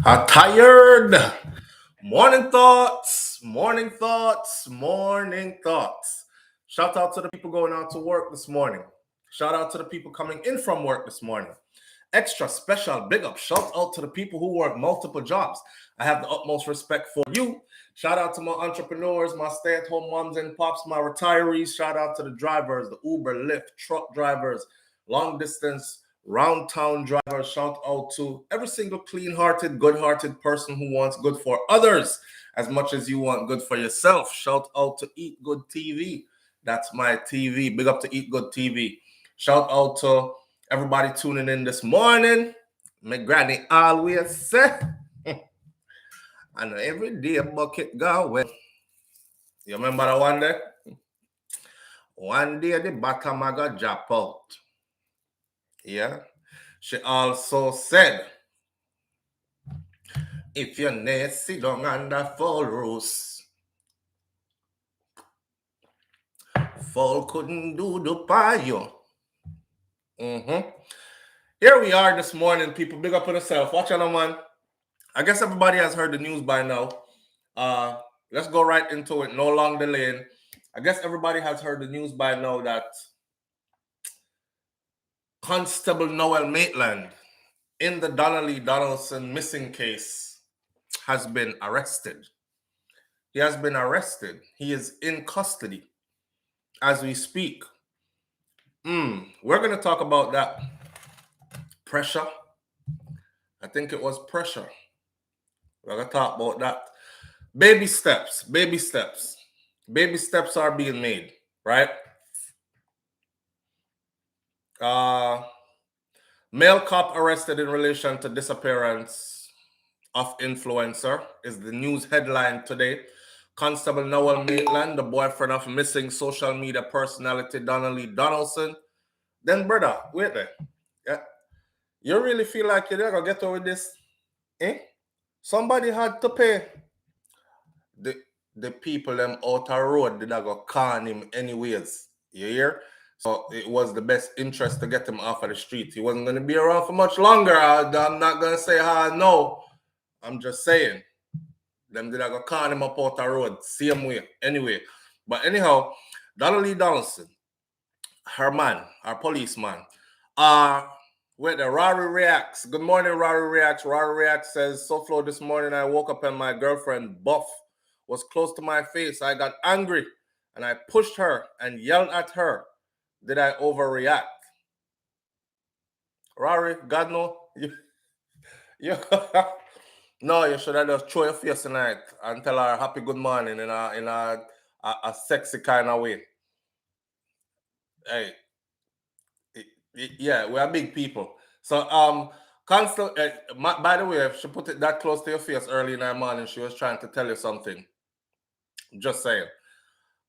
Tired. Morning thoughts, morning thoughts, morning thoughts. Shout out to the people going out to work this morning. Shout out to the people coming in from work this morning. Extra special big up. Shout out to the people who work multiple jobs. I have the utmost respect for you. Shout out to my entrepreneurs, my stay-at-home moms and pops, my retirees. Shout out to the drivers, the Uber, Lyft, truck drivers, long distance, round town drivers. Shout out to every single clean-hearted, good-hearted person who wants good for others as much as you want good for yourself. Shout out to Eat Good TV. That's my TV. Big up to Eat Good TV. Shout out to everybody tuning in this morning. My granny always say, I know every day a bucket go well. You remember that one day? One day the bottom I got drop out. Yeah. She also said, if your never sit down under fall roofs, fall couldn't do the payo. Here we are this morning, people. Big up on yourself. Watch out, man. I guess everybody has heard the news by now. Let's go right into it. No long delaying. I guess everybody has heard the news by now that Constable Noel Maitland in the Donaldson missing case has been arrested. He has been arrested. He is in custody as we speak. We're going to talk about that. Pressure. I think it was pressure. We're going to talk about that. Baby steps. Baby steps. Baby steps are being made, right? Male cop arrested in relation to disappearance of influencer is the news headline today. Constable Noel Maitland, the boyfriend of missing social media personality Donaldson. Then, brother, wait there. Yeah. You really feel like you're going to get away with this? Somebody had to pay the people them out the road did go con him anyways. You hear? So it was the best interest to get him off of the street. He wasn't going to be around for much longer. I'm not going to say how I know. I'm just saying. Them did go con him up out the road. Same way. Anyway. But anyhow, Donaldson, her man, our policeman. Wait, the Rory reacts. Good morning, Rory reacts. Rory reacts says, SouFLo, this morning I woke up and my girlfriend, Buff, was close to my face. I got angry and I pushed her and yelled at her. Did I overreact? Rory, God no. No, you should have just throw your face tonight and tell her happy good morning in a sexy kind of way. Hey. Yeah, we are big people. So, Constable, by the way, if she put it that close to your face early in the morning, she was trying to tell you something. Just saying.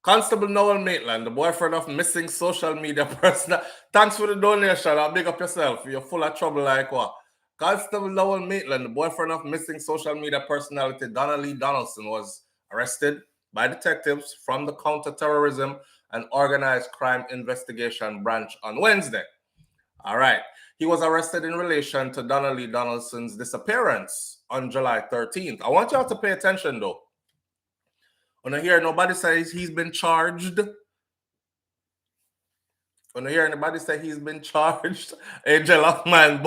Constable Noel Maitland, the boyfriend of missing social media person. Thanks for the donation. I'll big up yourself. You're full of trouble like what? Constable Noel Maitland, the boyfriend of missing social media personality Donaldson, was arrested by detectives from the Counterterrorism and Organized Crime Investigation Branch on Wednesday. All right. He was arrested in relation to Donaldson's disappearance on July 13th. I want y'all to pay attention, though. When I hear nobody says he's been charged. When I hear anybody say he's been charged, angel of mine,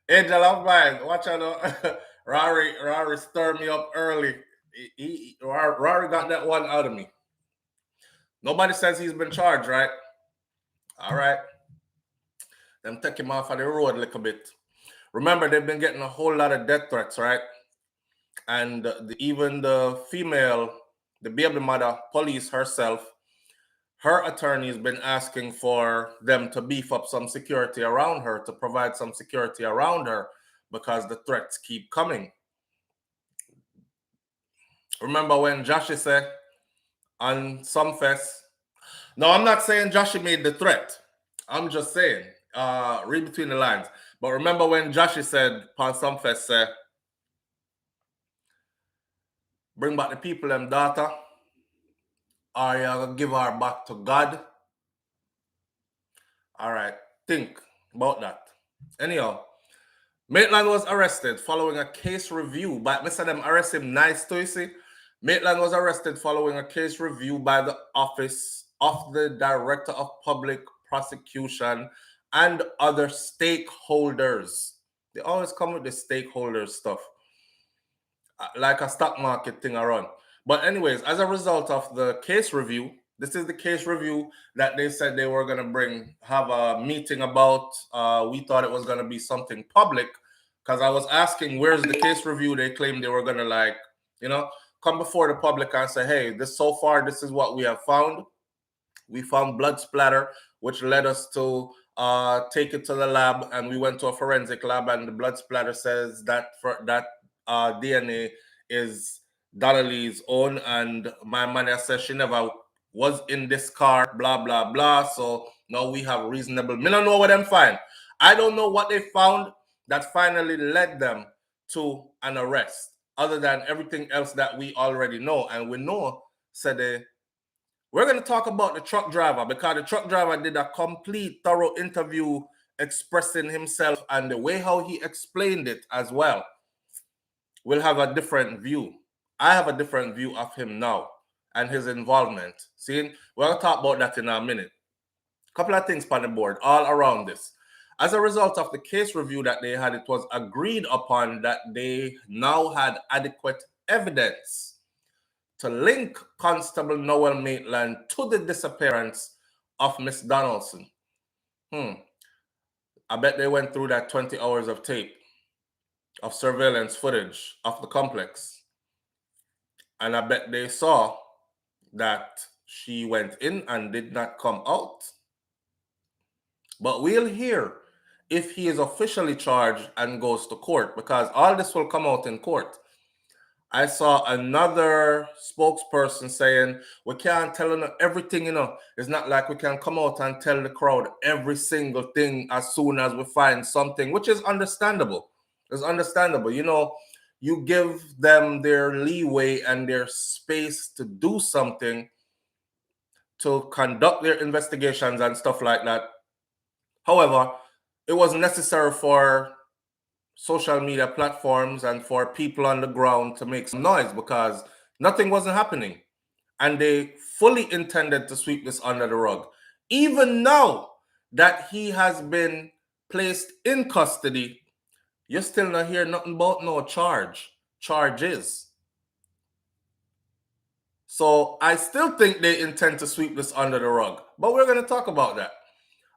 angel of mine. Watch out, Rory stir me up early. Rory got that one out of me. Nobody says he's been charged, right? All right. Them take him off of the road a little bit. Remember, they've been getting a whole lot of death threats, right? And even the female, the baby mother, police herself, her attorney has been asking for them to beef up some security around her, to provide some security around her because the threats keep coming. Remember when Joshie said on some fest, no, I'm not saying Joshie made the threat. I'm just saying, read between the lines. But remember when Joshie said on some fest, bring back the people, them daughter, or you gonna give her back to God? All right, think about that. Anyhow, Maitland was arrested following a case review by Mr. Them arrest him nice to you see. Maitland was arrested following a case review by the Office of the Director of Public Prosecution and other stakeholders. They always come with the stakeholders stuff, like a stock market thing around. But anyways, as a result of the case review, this is the case review that they said they were going to have a meeting about. We thought it was going to be something public because I was asking, where's the case review? They claimed they were going to come before the public and say, hey, this is what we have found. We found blood splatter, which led us to take it to the lab, and we went to a forensic lab, and the blood splatter says that DNA is Donnelly's own, and my mother says she never was in this car, blah, blah, blah. So now we have reasonable. Me don't know what them find. I don't know what they found that finally led them to an arrest, other than everything else that we already know. And we know, said we're going to talk about the truck driver, because the truck driver did a complete, thorough interview expressing himself, and the way how he explained it as well. We'll have a different view. I have a different view of him now and his involvement. See, we're going to talk about that in a minute. A couple of things on the board all around this. As a result of the case review that they had, it was agreed upon that they now had adequate evidence to link Constable Noel Maitland to the disappearance of Miss Donaldson. I bet they went through that 20 hours of tape, of surveillance footage of the complex. And I bet they saw that she went in and did not come out. But we'll hear if he is officially charged and goes to court, because all this will come out in court. I saw another spokesperson saying, we can't tell them everything, It's not like we can come out and tell the crowd every single thing as soon as we find something, which is understandable. It's understandable. You give them their leeway and their space to do something, to conduct their investigations and stuff like that. However, it was necessary for social media platforms and for people on the ground to make some noise, because nothing wasn't happening. And they fully intended to sweep this under the rug. Even now that he has been placed in custody, you still not hear nothing about no charges. So I still think they intend to sweep this under the rug, but we're going to talk about that.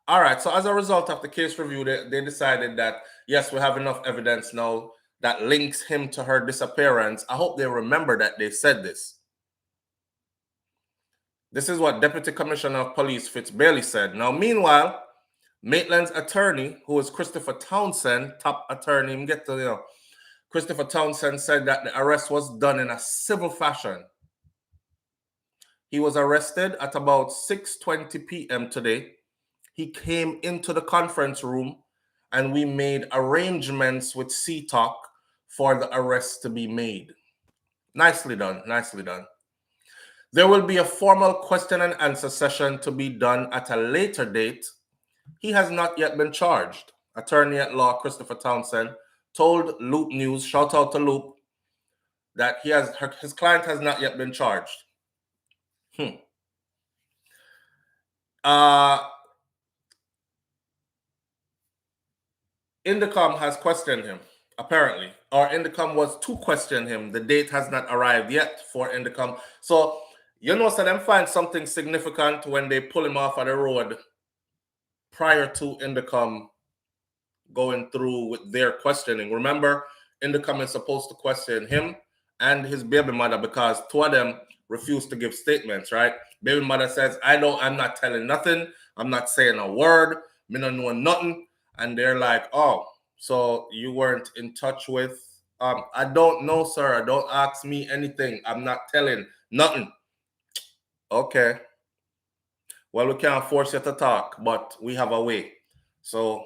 All right, so as a result of the case review, they decided that, yes, we have enough evidence now that links him to her disappearance. I hope they remember that they said this. This is what Deputy Commissioner of Police Fitz Bailey said. Now, meanwhile, Maitland's attorney, who is Christopher Townsend, top attorney, Christopher Townsend said that the arrest was done in a civil fashion. He was arrested at about 6:20 p.m. today. He came into the conference room and we made arrangements with CTOC for the arrest to be made. Nicely done, nicely done. There will be a formal question and answer session to be done at a later date. He has not yet been charged. Attorney at law Christopher Townsend told Loop News, shout out to Loop, that his client has not yet been charged. Indicom has questioned him, apparently, or Indicom was to question him. The date has not arrived yet for Indicom. So, so them find something significant when they pull him off of the road prior to Indicom going through with their questioning. Remember, Indicom is supposed to question him and his baby mother, because two of them refused to give statements, right? Baby mother says, I'm not telling nothing. I'm not saying a word. Me don't know nothing. And they're like, oh, so you weren't in touch with, I don't know, sir. Don't ask me anything. I'm not telling nothing. Okay. Well, we can't force you to talk, but we have a way. So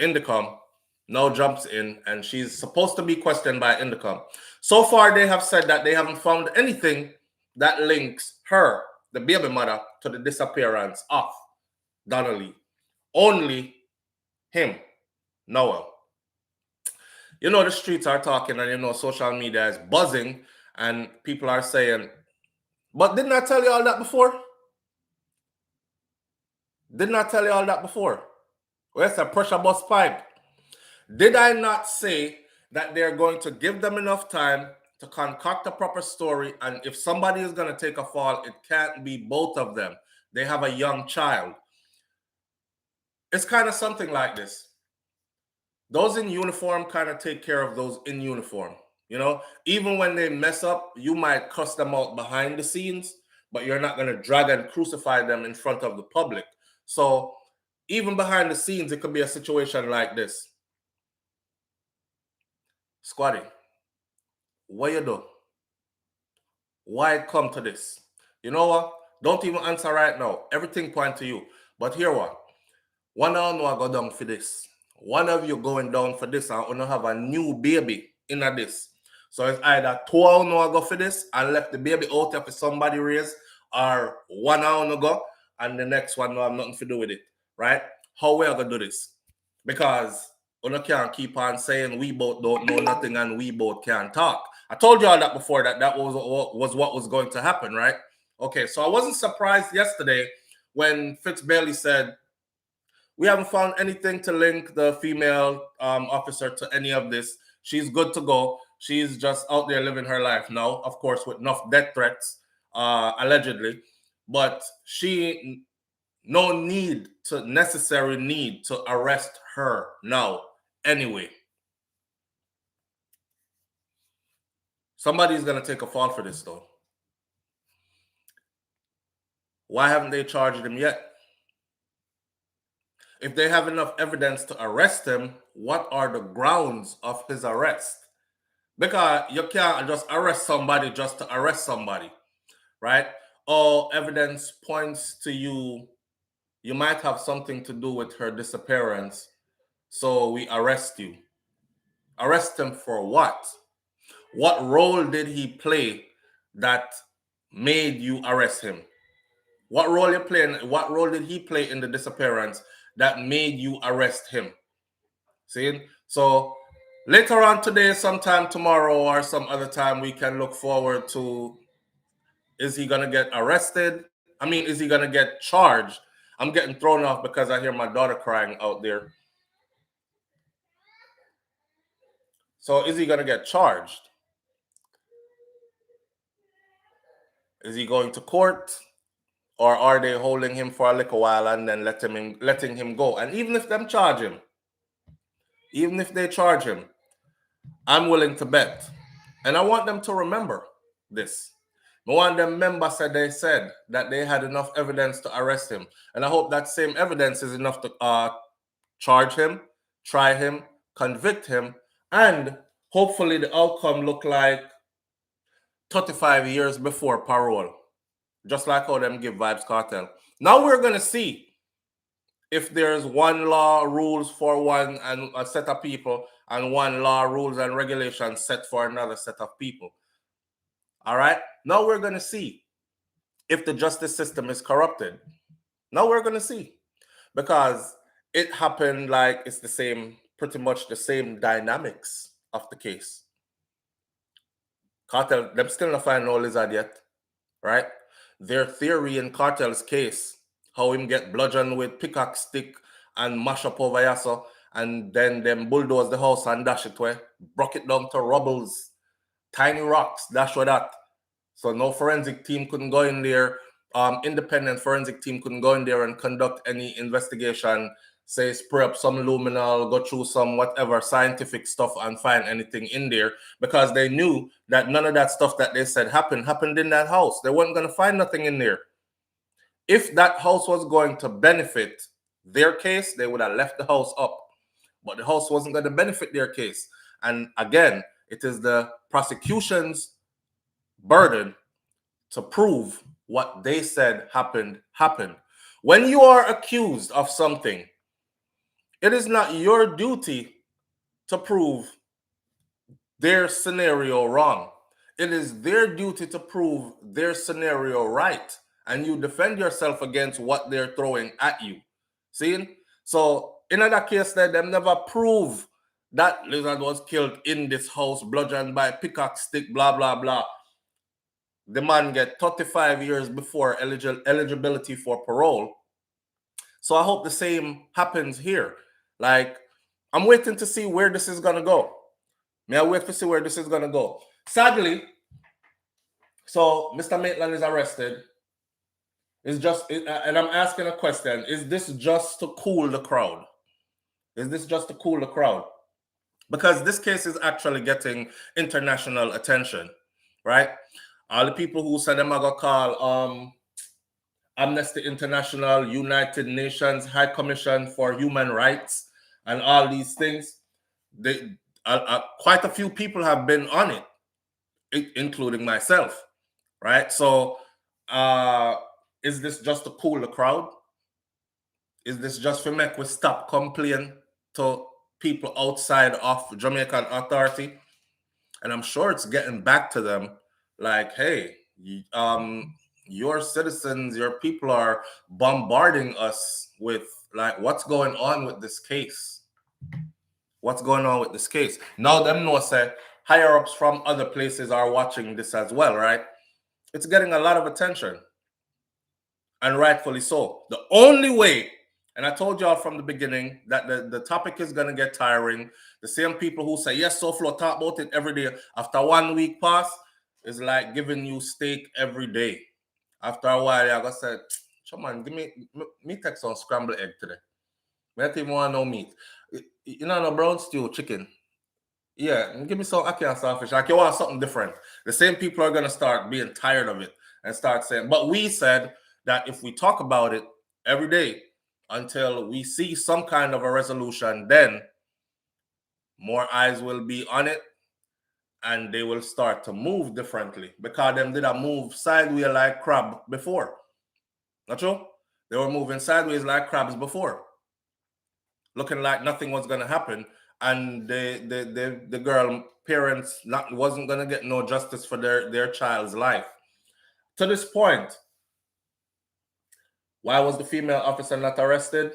Indicom now jumps in, and she's supposed to be questioned by Indicom. So far, they have said that they haven't found anything that links her, the baby mother, to the disappearance of Donnelly. Only him, Noel. You know, the streets are talking, and you know, social media is buzzing, and people are saying, but didn't I tell you all that before? Didn't I tell you all that before? Where's the pressure bus pipe? Did I not say that they're going to give them enough time to concoct a proper story? And if somebody is going to take a fall, it can't be both of them. They have a young child. It's kind of something like this. Those in uniform kind of take care of those in uniform. You know, even when they mess up, you might cuss them out behind the scenes, but you're not going to drag and crucify them in front of the public. So even behind the scenes, it could be a situation like this. Squatty, what you do? Why it come to this? You know what? Don't even answer right now. Everything point to you. But here what? One of you go down for this. One of you going down for this and you have a new baby in this. So it's either two of you go for this and left the baby out there for somebody raise, or one of you go and the next one no have nothing to do with it. Right? How we are gonna do this? Because you can't keep on saying we both don't know nothing and we both can't talk. I told you all that before, that was what was going to happen, right? Okay, so I wasn't surprised yesterday when Fitzbailey said, we haven't found anything to link the female officer to any of this. She's good to go. She's just out there living her life now, of course, with enough death threats, allegedly. But she no necessary need to arrest her now anyway. Somebody's going to take a fall for this, though. Why haven't they charged him yet? If they have enough evidence to arrest him, what are the grounds of his arrest? Because you can't just arrest somebody just to arrest somebody, right? All evidence points to you might have something to do with her disappearance, so we arrest you. Arrest him for what? What role did he play that made you arrest him? What role did he play in the disappearance that made you arrest him? See? So later on today, sometime tomorrow or some other time, we can look forward to, is he gonna get arrested? I mean, is he gonna get charged? I'm getting thrown off because I hear my daughter crying out there. So is he gonna get charged? Is he going to court? Or are they holding him for a little while and then letting him go? And even if them charge him, even if they charge him, I'm willing to bet. And I want them to remember this. I want them members they said that they had enough evidence to arrest him. And I hope that same evidence is enough to charge him, try him, convict him, and hopefully the outcome look like 35 years before parole. Just like how them give Vybz Kartel. Now we're going to see if there's one law, rules for one and a set of people, and one law, rules, and regulations set for another set of people. All right? Now we're going to see if the justice system is corrupted. Now we're going to see. Because it happened like it's the same, pretty much the same dynamics of the case. Kartel, them still not find no lizard yet. Right? Their theory in Kartel's case, how him get bludgeoned with pickaxe stick and mash up over yasso, and then them bulldoze the house and dash it away, broke it down to rubbles, tiny rocks, dash with that. So no forensic team couldn't go in there. Independent forensic team couldn't go in there and conduct any investigation, say spray up some luminol, go through some whatever scientific stuff and find anything in there, because they knew that none of that stuff that they said happened in that house. They weren't going to find nothing in there. If that house was going to benefit their case, they would have left the house up. But the house wasn't going to benefit their case. And again, it is the prosecution's burden to prove what they said happened. When you are accused of something, it is not your duty to prove their scenario wrong. It is their duty to prove their scenario right. And you defend yourself against what they're throwing at you. See? So in that case, them never prove that lizard was killed in this house, bludgeoned by pickaxe stick, blah, blah, blah. The man get 35 years before eligibility for parole. So I hope the same happens here. Like, I'm waiting to see where this is going to go. May I wait to see where this is going to go? Sadly, so Mr. Maitland is arrested. It's just, and I'm asking a question. Is this just to cool the crowd? Is this just to cool the crowd? Because this case is actually getting international attention, right? All the people who said them are going to call Amnesty International, United Nations, High Commission for Human Rights, and all these things, quite a few people have been on it, including myself, right? So is this just to cool the crowd? Is this just for make we stop complaining to people outside of Jamaican authority? And I'm sure it's getting back to them like, hey, your citizens, your people are bombarding us with like, what's going on with this case? What's going on with this case? Now them know say higher ups from other places are watching this as well, right? It's getting a lot of attention. And rightfully so. The only way, and I told y'all from the beginning that the topic is going to get tiring. The same people who say, yes, SouFLo talk about it every day. After 1 week pass, it's like giving you steak every day. After a while, I got said, come on, give me text on scrambled egg today. I don't even want no meat. You know, no brown stew chicken. Yeah, give me some ackee and saltfish. Like you want something different. The same people are going to start being tired of it and start saying, but we said that if we talk about it every day until we see some kind of a resolution, then more eyes will be on it and they will start to move differently because them did a move sideways like crab before. Not true? They were moving sideways like crabs before, looking like nothing was going to happen. And the girl parents wasn't going to get no justice for their child's life. To this point, why was the female officer not arrested?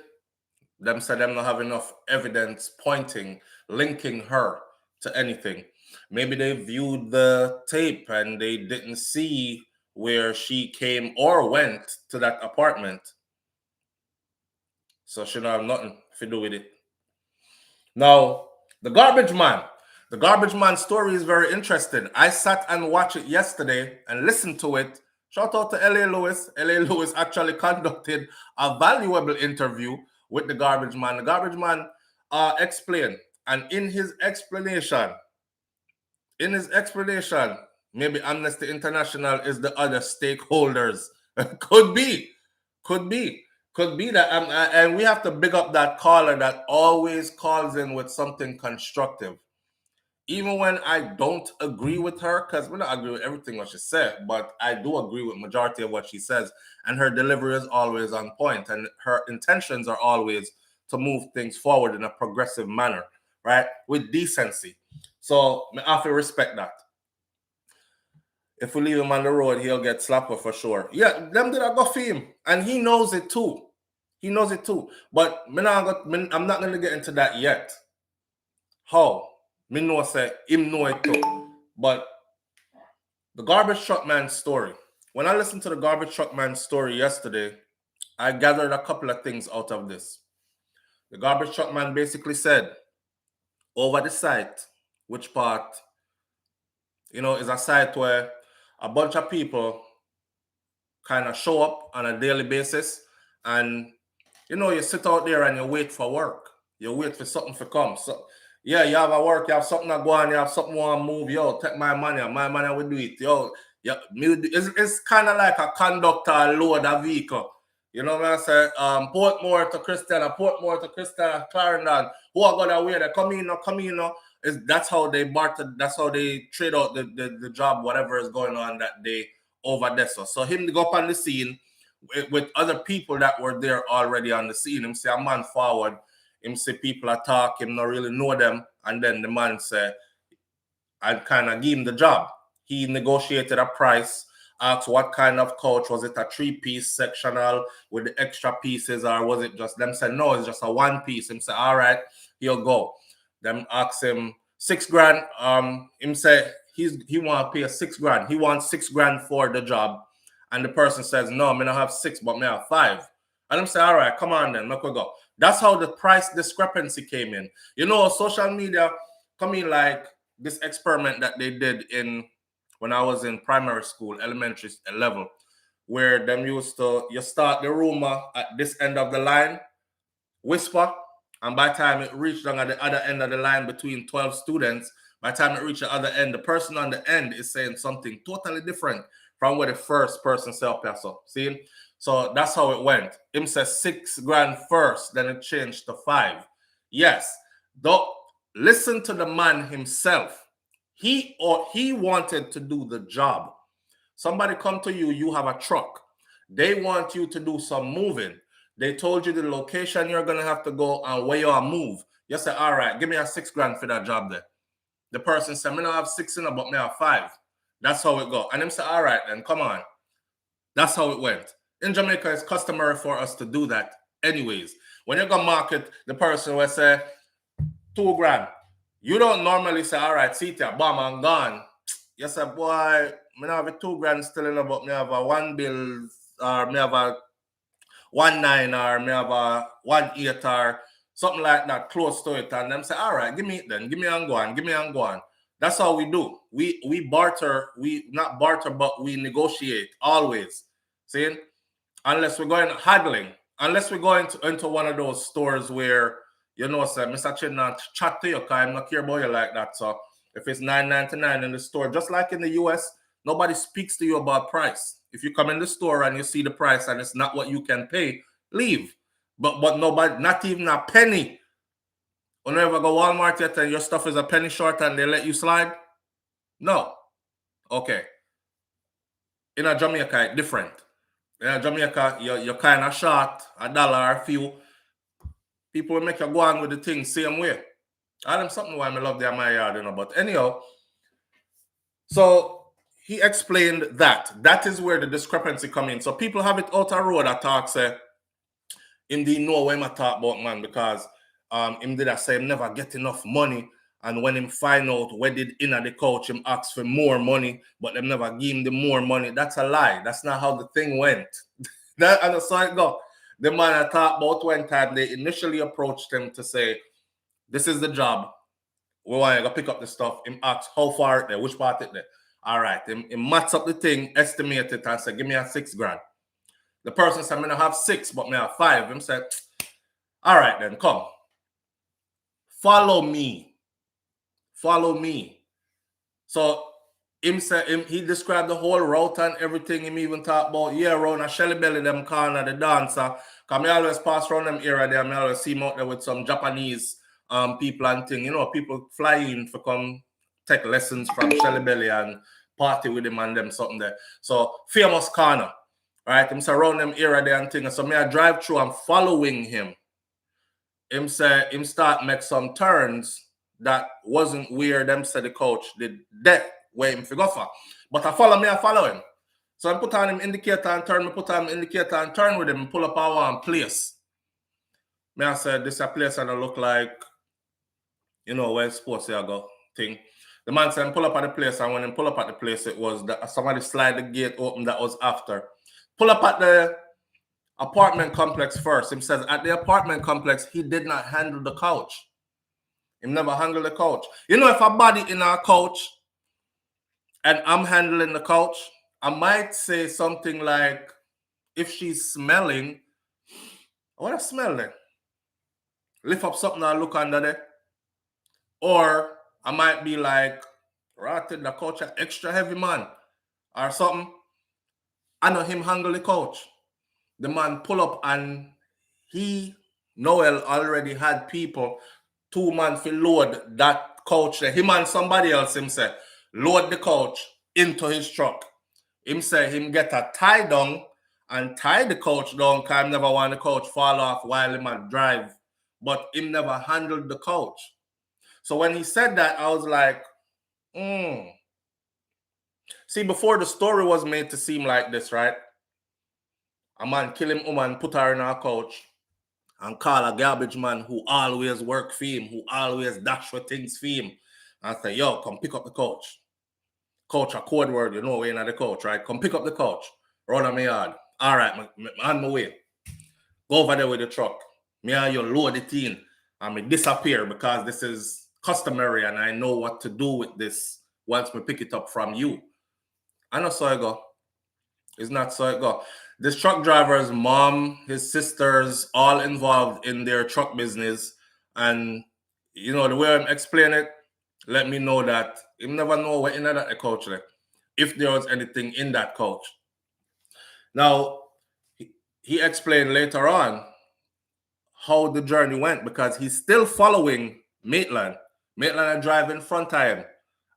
Them said them not have enough evidence pointing, linking her to anything. Maybe they viewed the tape and they didn't see where she came or went to that apartment. So she don't have nothing to do with it. Now, the garbage man story is very interesting. I sat and watched it yesterday and listened to it. Shout out to L.A. Lewis. L.A. Lewis actually conducted a valuable interview with the garbage man. The garbage man explained, and in his explanation, maybe Amnesty International is the other stakeholders. Could be that, and we have to big up that caller that always calls in with something constructive. Even when I don't agree with her, because we don't agree with everything what she said, but I do agree with majority of what she says, and her delivery is always on point, and her intentions are always to move things forward in a progressive manner, right? With decency. So I have to respect that. If we leave him on the road, he'll get slapped for sure. Yeah, them did I go for him, and he knows it too. But I'm not going to get into that yet. How? Me know say him know it too. But the garbage truck man story. When I listened to the garbage truck man story yesterday, I gathered a couple of things out of this. The garbage truck man basically said, over the site, which part, is a site where a bunch of people kind of show up on a daily basis, and you sit out there and you wait for work. You wait for something to come. So yeah, you have a work, you have something to go on, you have something to want to move. Yo, take my money will do it. Yo, yeah, it's kind of like a conductor load a vehicle. You know what I say? Portmore to Christiana, Clarendon. Who are going away? They come in. That's how they barter. That's how they trade out the job, whatever is going on that day over there. So him to go up on the scene with other people that were there already on the scene. Him say a man forward. Him say people are talking, not really know them, and then the man say, I kind of give him the job. He negotiated a price, asked what kind of couch, was it a 3-piece sectional with the extra pieces, or was it just them? Said no, it's just a 1-piece. Him say, all right, he'll go. Them ask him 6 grand. Him say he want to pay 6 grand. He wants 6 grand for the job. And the person says, no, I don't have 6, but I have 5. And I'm say, all right, come on then, make we go. That's how the price discrepancy came in. You know, social media come in like this experiment that they did when I was in primary school, elementary level, where them used to, you start the rumor at this end of the line, whisper, and by the time it reached down at the other end of the line between 12 students, by the time it reached the other end, the person on the end is saying something totally different from what the first person said. See? So that's how it went. Him says 6 grand first, then it changed to 5. Yes. Don't listen to the man himself. He wanted to do the job. Somebody come to you, you have a truck. They want you to do some moving. They told you the location you're going to have to go and where you move. You say, all right, give me a 6 grand for that job there. The person said, I don't have 6 in it, but I have 5. That's how it go. And them say, all right, then come on. That's how it went. In Jamaica, it's customary for us to do that anyways. When you go market, the person will say, 2 grand. You don't normally say, all right, see ya, bam, I'm gone. You say, boy, I have a 2 grand still in it, but I have a 1 bill, or I have a 1 9, or I have a 1 8, or something like that, close to it. And them say, all right, give me it then. Give me and go on. Give me and go on. That's how we do. We barter. We not barter, but we negotiate always. See? Unless we're going haggling. Unless we're going into one of those stores where, you know, say, Mr. Chin not chat to you because I'm not care about you like that. So if it's $9.99 in the store, just like in the US, nobody speaks to you about price. If you come in the store and you see the price and it's not what you can pay, leave. But nobody, not even a penny. When you ever go Walmart yet and your stuff is a penny short and they let you slide? No. Okay. In a Jamaica, it's different. In Jamaica, you're kind of short, $1 or a few. People will make you go on with the thing same way. I them something why I love them in my yard, you know. But anyhow, so he explained that. That is where the discrepancy come in. So people have it out of road that talk say, him didn't know what I talk about, man, because him did I say him never get enough money. And when him find out where did in the coach, him ask for more money, but them never give him the more money. That's a lie. That's not how the thing went. That and so it go. The man I talked about one time, they initially approached him to say, this is the job. We want to go pick up the stuff. Him asked how far it there, which part it there. All right. Him mats up the thing, estimate it, and say, give me a 6 grand. The person said, I don't have 6, but I have 5. Him said, all right then, come. Follow me. Follow me. So him said he described the whole route and everything. Him even talked about, yeah, around a Shelly Belly, them corner, the dancer. Because I always pass around them area there. I always see him out there with some Japanese people and thing. You know, people fly in to come take lessons from Shelly Belly and party with him and them something there. So famous corner. Right? Him around them area there and thing. So me I drive through, I'm following him. Him say him start make some turns that wasn't where them said the coach did that where him figure for. But I follow him. So I put on him indicator and turn, put on him indicator and turn with him and pull up our one place. Me I said this a place and I look like, you know, where sports here go thing. The man said pull up at the place, and when he pull up at the place, it was that somebody slide the gate open that was after. Pull up at the apartment complex first. Him says at the apartment complex, he did not handle the couch. He never handled the couch. You know, if a body in our couch and I'm handling the couch, I might say something like, if she's smelling, what I smell there? Lift up something and look under there. Or I might be like, rotted the couch, extra heavy man, or something. I know him handle the couch. The man pull up and Noel already had people, 2 months to load that couch there. Him and somebody else, him say, load the couch into his truck. Him say him get a tie down and tie the couch down because I never want the couch fall off while him a drive. But him never handled the couch. So when he said that, I was like, See, before the story was made to seem like this, right? A man kill him woman, put her in our couch, and call a garbage man who always work for him, who always dash for things for him, and say, yo, come pick up the couch. Couch, a code word, you know, we're in the couch, right? Come pick up the couch. Run on my yard. All right, on my way. Go over there with the truck. Me and you load it in and me disappear because this is customary and I know what to do with this once we pick it up from you. I know so I go. It's not so it go. This truck driver's mom, his sisters, all involved in their truck business. And, you know, the way I'm explaining it, let me know that you never know what in that couch, like, if there was anything in that couch. Now, he explained later on how the journey went because he's still following Maitland. Maitland are driving front of him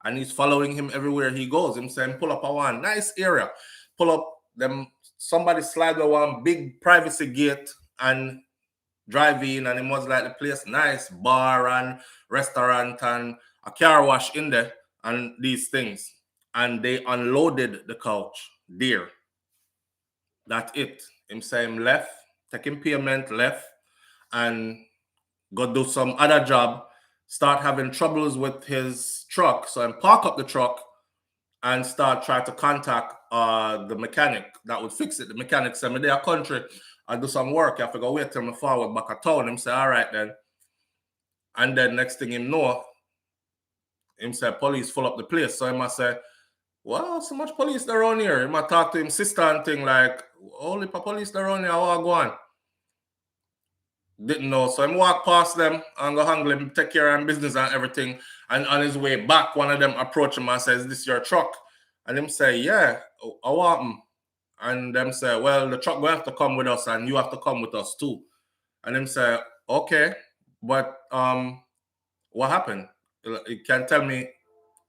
and he's following him everywhere he goes. Him saying, pull up a one nice area. Pull up them, somebody slide the one big privacy gate and drive in, and it was like the place nice, bar and restaurant and a car wash in there and these things. And they unloaded the couch there. That's it. Him say him left, taking payment, left, and go do some other job, start having troubles with his truck. So I park up the truck and start trying to contact the mechanic that would fix it. The mechanic said, me there country, I do some work. I have to go wait till me forward back at town. Him say, all right then. And then next thing him know, him say, police full up the place. So I must say, well, so much police around here. He might talk to him sister and thing like, only police around here, how I go on? Didn't know. So I walk past them and go handle him, take care of him business and everything. And on his way back, one of them approach him and says, is this your truck? And him say, yeah, I want him. And them say, well, the truck will have to come with us and you have to come with us too. And him say, okay, but what happened? You can tell me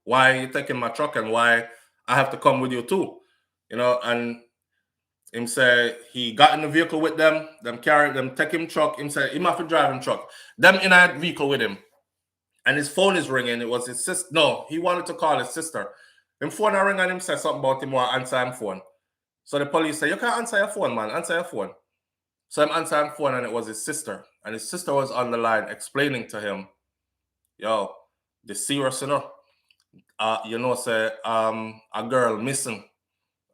why you're taking my truck and why I have to come with you too. You know, and him say he got in the vehicle with them carry them, take him truck. Him say him have to drive him truck. Them in a vehicle with him. And his phone is ringing. It was his sister. No, he wanted to call his sister. Him phone ring and him say something about him want answer him phone. So the police say, you can't answer your phone, man. Answer your phone. So him answer him phone and it was his sister. And his sister was on the line explaining to him, yo, this serious, you know, say a girl missing.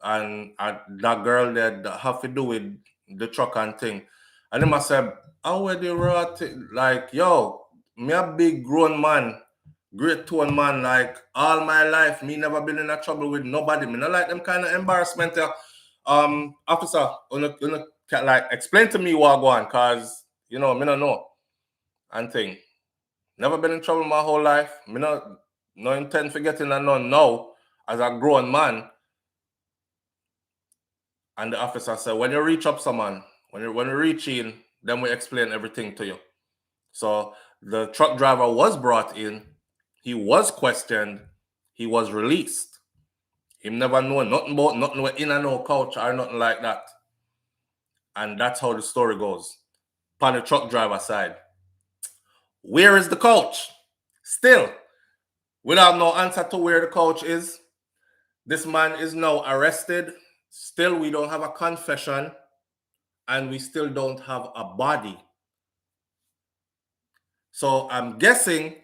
And that girl that have to do with the truck and thing. And then I said, how were they like, yo, me a big grown man, great tone man, like all my life, me never been in a trouble with nobody. Me not like them kind of embarrassment. Officer, like explain to me what go on, cause you know, me not know. And thing. Never been in trouble my whole life. Me no intent for getting a none now as a grown man. And the officer said, when you reach up someone, when you reach in, then we explain everything to you. So the truck driver was brought in. He was questioned. He was released. He never know nothing about nothing with in and no couch or nothing like that. And that's how the story goes. On the truck driver side. Where is the couch? Still, without no answer to where the couch is. This man is now arrested. Still, we don't have a confession, and we still don't have a body. So I'm guessing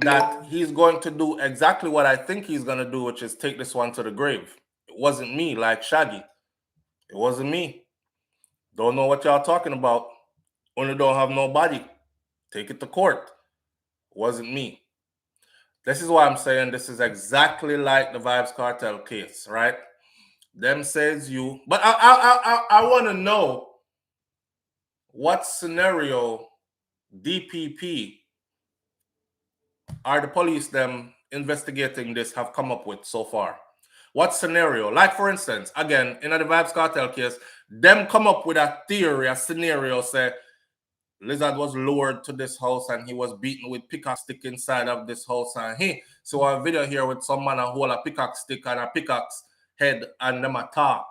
that he's going to do exactly what I think he's going to do, which is take this one to the grave. It wasn't me, like Shaggy. It wasn't me. Don't know what y'all talking about. Only don't have no body. Take it to court. It wasn't me. This is why I'm saying this is exactly like the Vybz Kartel case, right? Them says you, but I want to know what scenario DPP are the police them investigating this have come up with so far. What scenario? Like for instance, again, in the Vybz Kartel case, them come up with a theory, a scenario, say Lizard was lured to this house and he was beaten with pickaxe stick inside of this house, and he saw a video here with some man hold a pickaxe stick and a pickaxe head and them attack.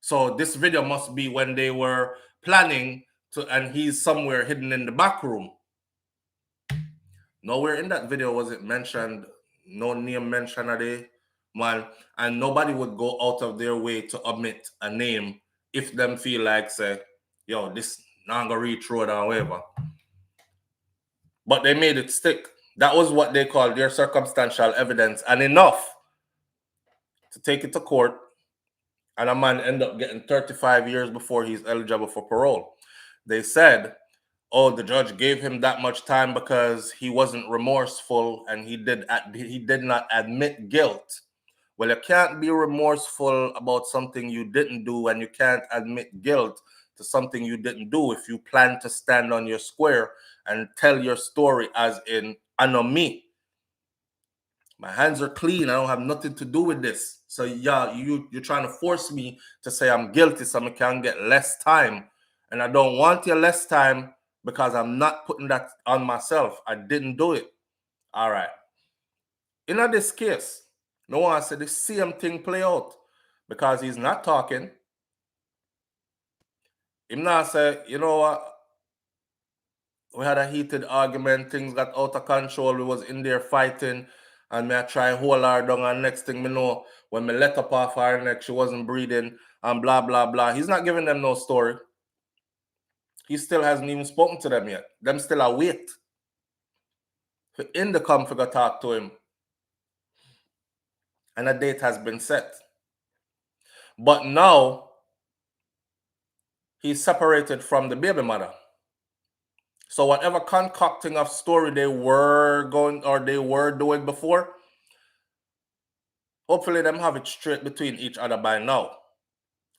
So this video must be when they were planning to, and he's somewhere hidden in the back room. Nowhere in that video was it mentioned, no name mentioned of the man, and nobody would go out of their way to omit a name if them feel like say yo, this not gonna reach road or whatever. But they made it stick. That was what they called their circumstantial evidence, and enough to take it to court. And a man ended up getting 35 years before he's eligible for parole. They said, oh, the judge gave him that much time because he wasn't remorseful and he did not admit guilt. Well, you can't be remorseful about something you didn't do, and you can't admit guilt to something you didn't do if you plan to stand on your square and tell your story as in, I know me. My hands are clean. I don't have nothing to do with this. So yeah, you're trying to force me to say I'm guilty so I can get less time. And I don't want your less time because I'm not putting that on myself. I didn't do it. All right. In this case, no one said the same thing play out because he's not talking. Him not say, you know what? We had a heated argument. Things got out of control. We was in there fighting. And me I try hold her down. And next thing me know, when me let up off her neck, she wasn't breathing. And blah, blah, blah. He's not giving them no story. He still hasn't even spoken to them yet. Them still await. In the come figure talk to him. And a date has been set. But now, he's separated from the baby mother. So whatever concocting of story they were doing before, hopefully them have it straight between each other by now.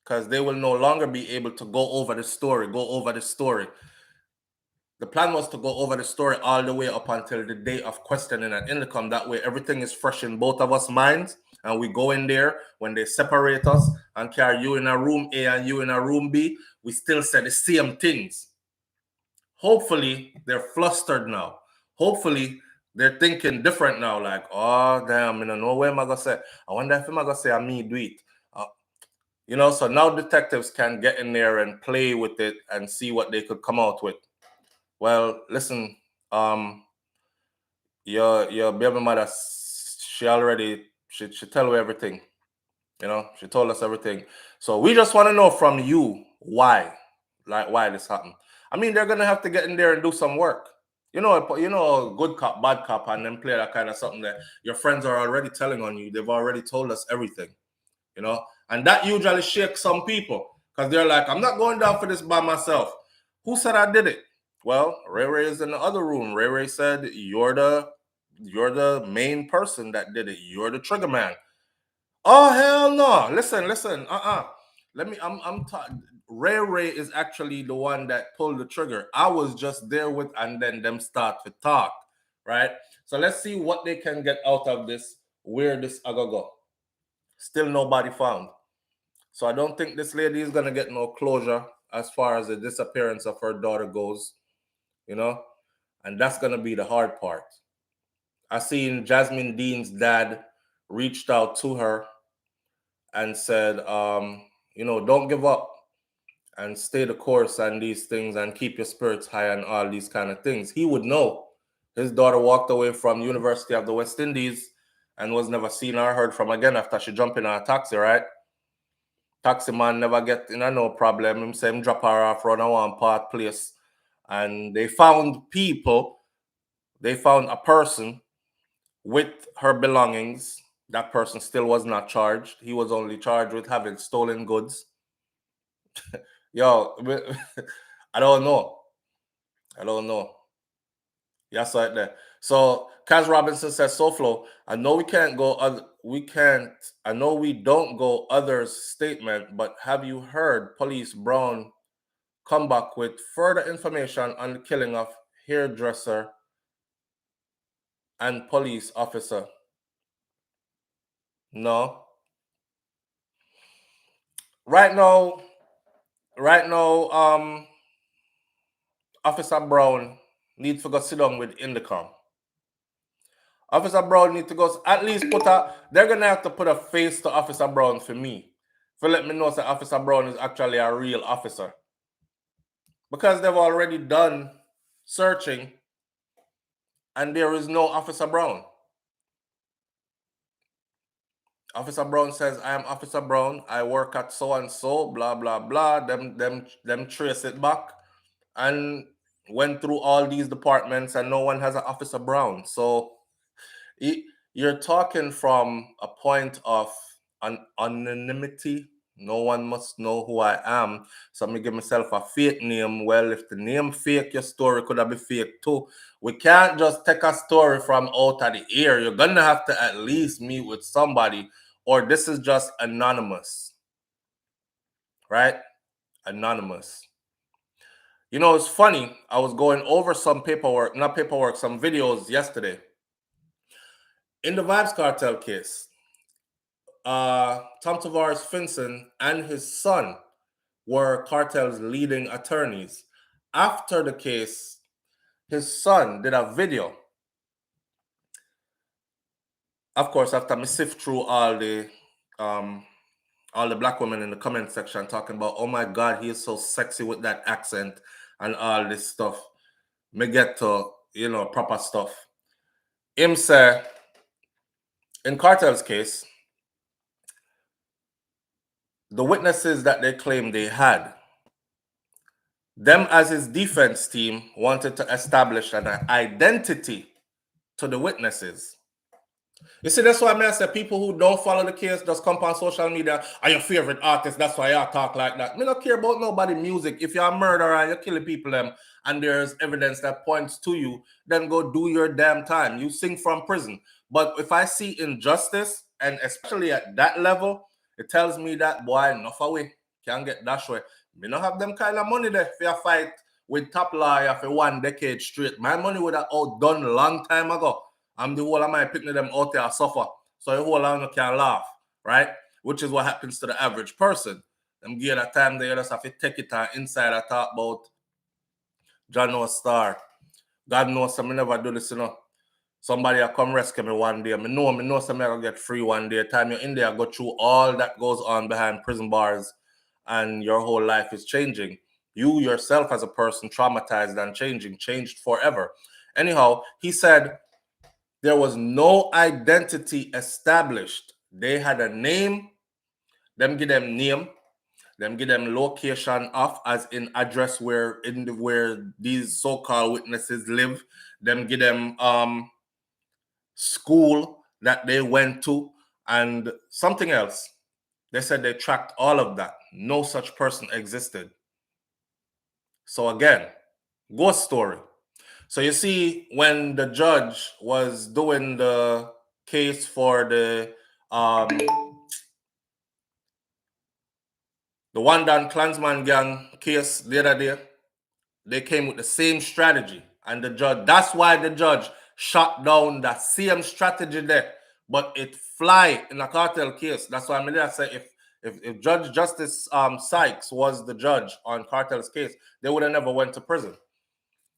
Because they will no longer be able to go over the story. The plan was to go over the story all the way up until the day of questioning and income. That way everything is fresh in both of us' minds. And we go in there when they separate us and carry you in a room A and you in a room B, we still say the same things. Hopefully they're flustered now. Hopefully they're thinking different now. Like, oh damn, I don't know where am I gonna say. I wonder if I'm gonna say me do it. So now detectives can get in there and play with it and see what they could come out with. Well, listen, your baby mother, she tell you everything. She told us everything. So we just want to know from you why this happened. I mean, they're gonna have to get in there and do some work. Good cop, bad cop, and then play that kind of something that your friends are already telling on you. They've already told us everything. And that usually shakes some people because they're like, I'm not going down for this by myself. Who said I did it? Well, Ray Ray is in the other room. Ray Ray said, you're the main person that did it. You're the trigger man. Oh, hell no. Listen. Ray Ray is actually the one that pulled the trigger. I was just there with, and then them start to talk, right? So let's see what they can get out of this, where this go. Still nobody found. So I don't think this lady is going to get no closure as far as the disappearance of her daughter goes, and that's going to be the hard part. I seen Jasmine Dean's dad reached out to her and said, don't give up and stay the course and these things and keep your spirits high and all these kind of things. He would know. His daughter walked away from University of the West Indies and was never seen or heard from again after she jumped in a taxi, right? Taxi man never get in a no problem. Him say him drop her off around a one part place. And they found a person with her belongings. That person still was not charged. He was only charged with having stolen goods. Yo, I don't know. Yes, right there. So Kaz Robinson says, SouFlo, I know we don't go others' statement, but have you heard Police Brown come back with further information on the killing of hairdresser and police officer? No. Right now, Officer Brown needs to go sit down with Indicom. Officer Brown need to go at least they're gonna have to put a face to Officer Brown for me. For let me know that Officer Brown is actually a real officer. Because they've already done searching and there is no Officer Brown. Officer Brown says, I am Officer Brown. I work at so and so, blah, blah, blah. Them trace it back and went through all these departments and no one has an Officer Brown. So you're talking from a point of anonymity. No one must know who I am. So me give myself a fake name. Well, if the name fake, your story could have been fake too. We can't just take a story from out of the air. You're gonna have to at least meet with somebody, or this is just anonymous. Right? Anonymous. You know, it's funny. I was going over some paperwork, not paperwork, some videos yesterday. In the Vybz Kartel case, Tom Tavares Finson and his son were Kartel's leading attorneys. After the case, his son did a video. Of course, after me sift through all the black women in the comment section talking about, oh my God, he is so sexy with that accent and all this stuff. Me get to, proper stuff. Him say, in Kartel's case, the witnesses that they claim they had, them as his defense team wanted to establish an identity to the witnesses. You see, that's why I say people who don't follow the case just come on social media, are your favorite artist, that's why y'all talk like that. Me don't care about nobody music. If you're a murderer and you're killing people and there's evidence that points to you, then go do your damn time. You sing from prison. But if I see injustice, and especially at that level, it tells me that, boy, enough away. Can't get that way. Me not have them kind of money there for a fight with top lawyer for 1 decade straight. My money would have outdone a long time ago. I'm the whole of my picking them out there suffer. So the whole of them can laugh, right? Which is what happens to the average person. Them give that time they just have to take it and inside I talk about John No Star. God knows I never do this, Somebody will come rescue me one day. I know somebody will get free one day. Time you're in there, go through all that goes on behind prison bars and your whole life is changing. You yourself as a person traumatized and changed forever. Anyhow, he said there was no identity established. They had a name, them give them name, them give them location of, as in address where these so-called witnesses live. Them give them school that they went to, and something else. They said they tracked all of that. No such person existed. So again, ghost story. So you see, when the judge was doing the case for the One Dan Klansman gang case the other day, they came with the same strategy. And the judge, that's why the judge shot down that same strategy there. But it fly in a cartel case. That's why I say if Judge Justice Sykes was the judge on Kartel's case, they would have never went to prison.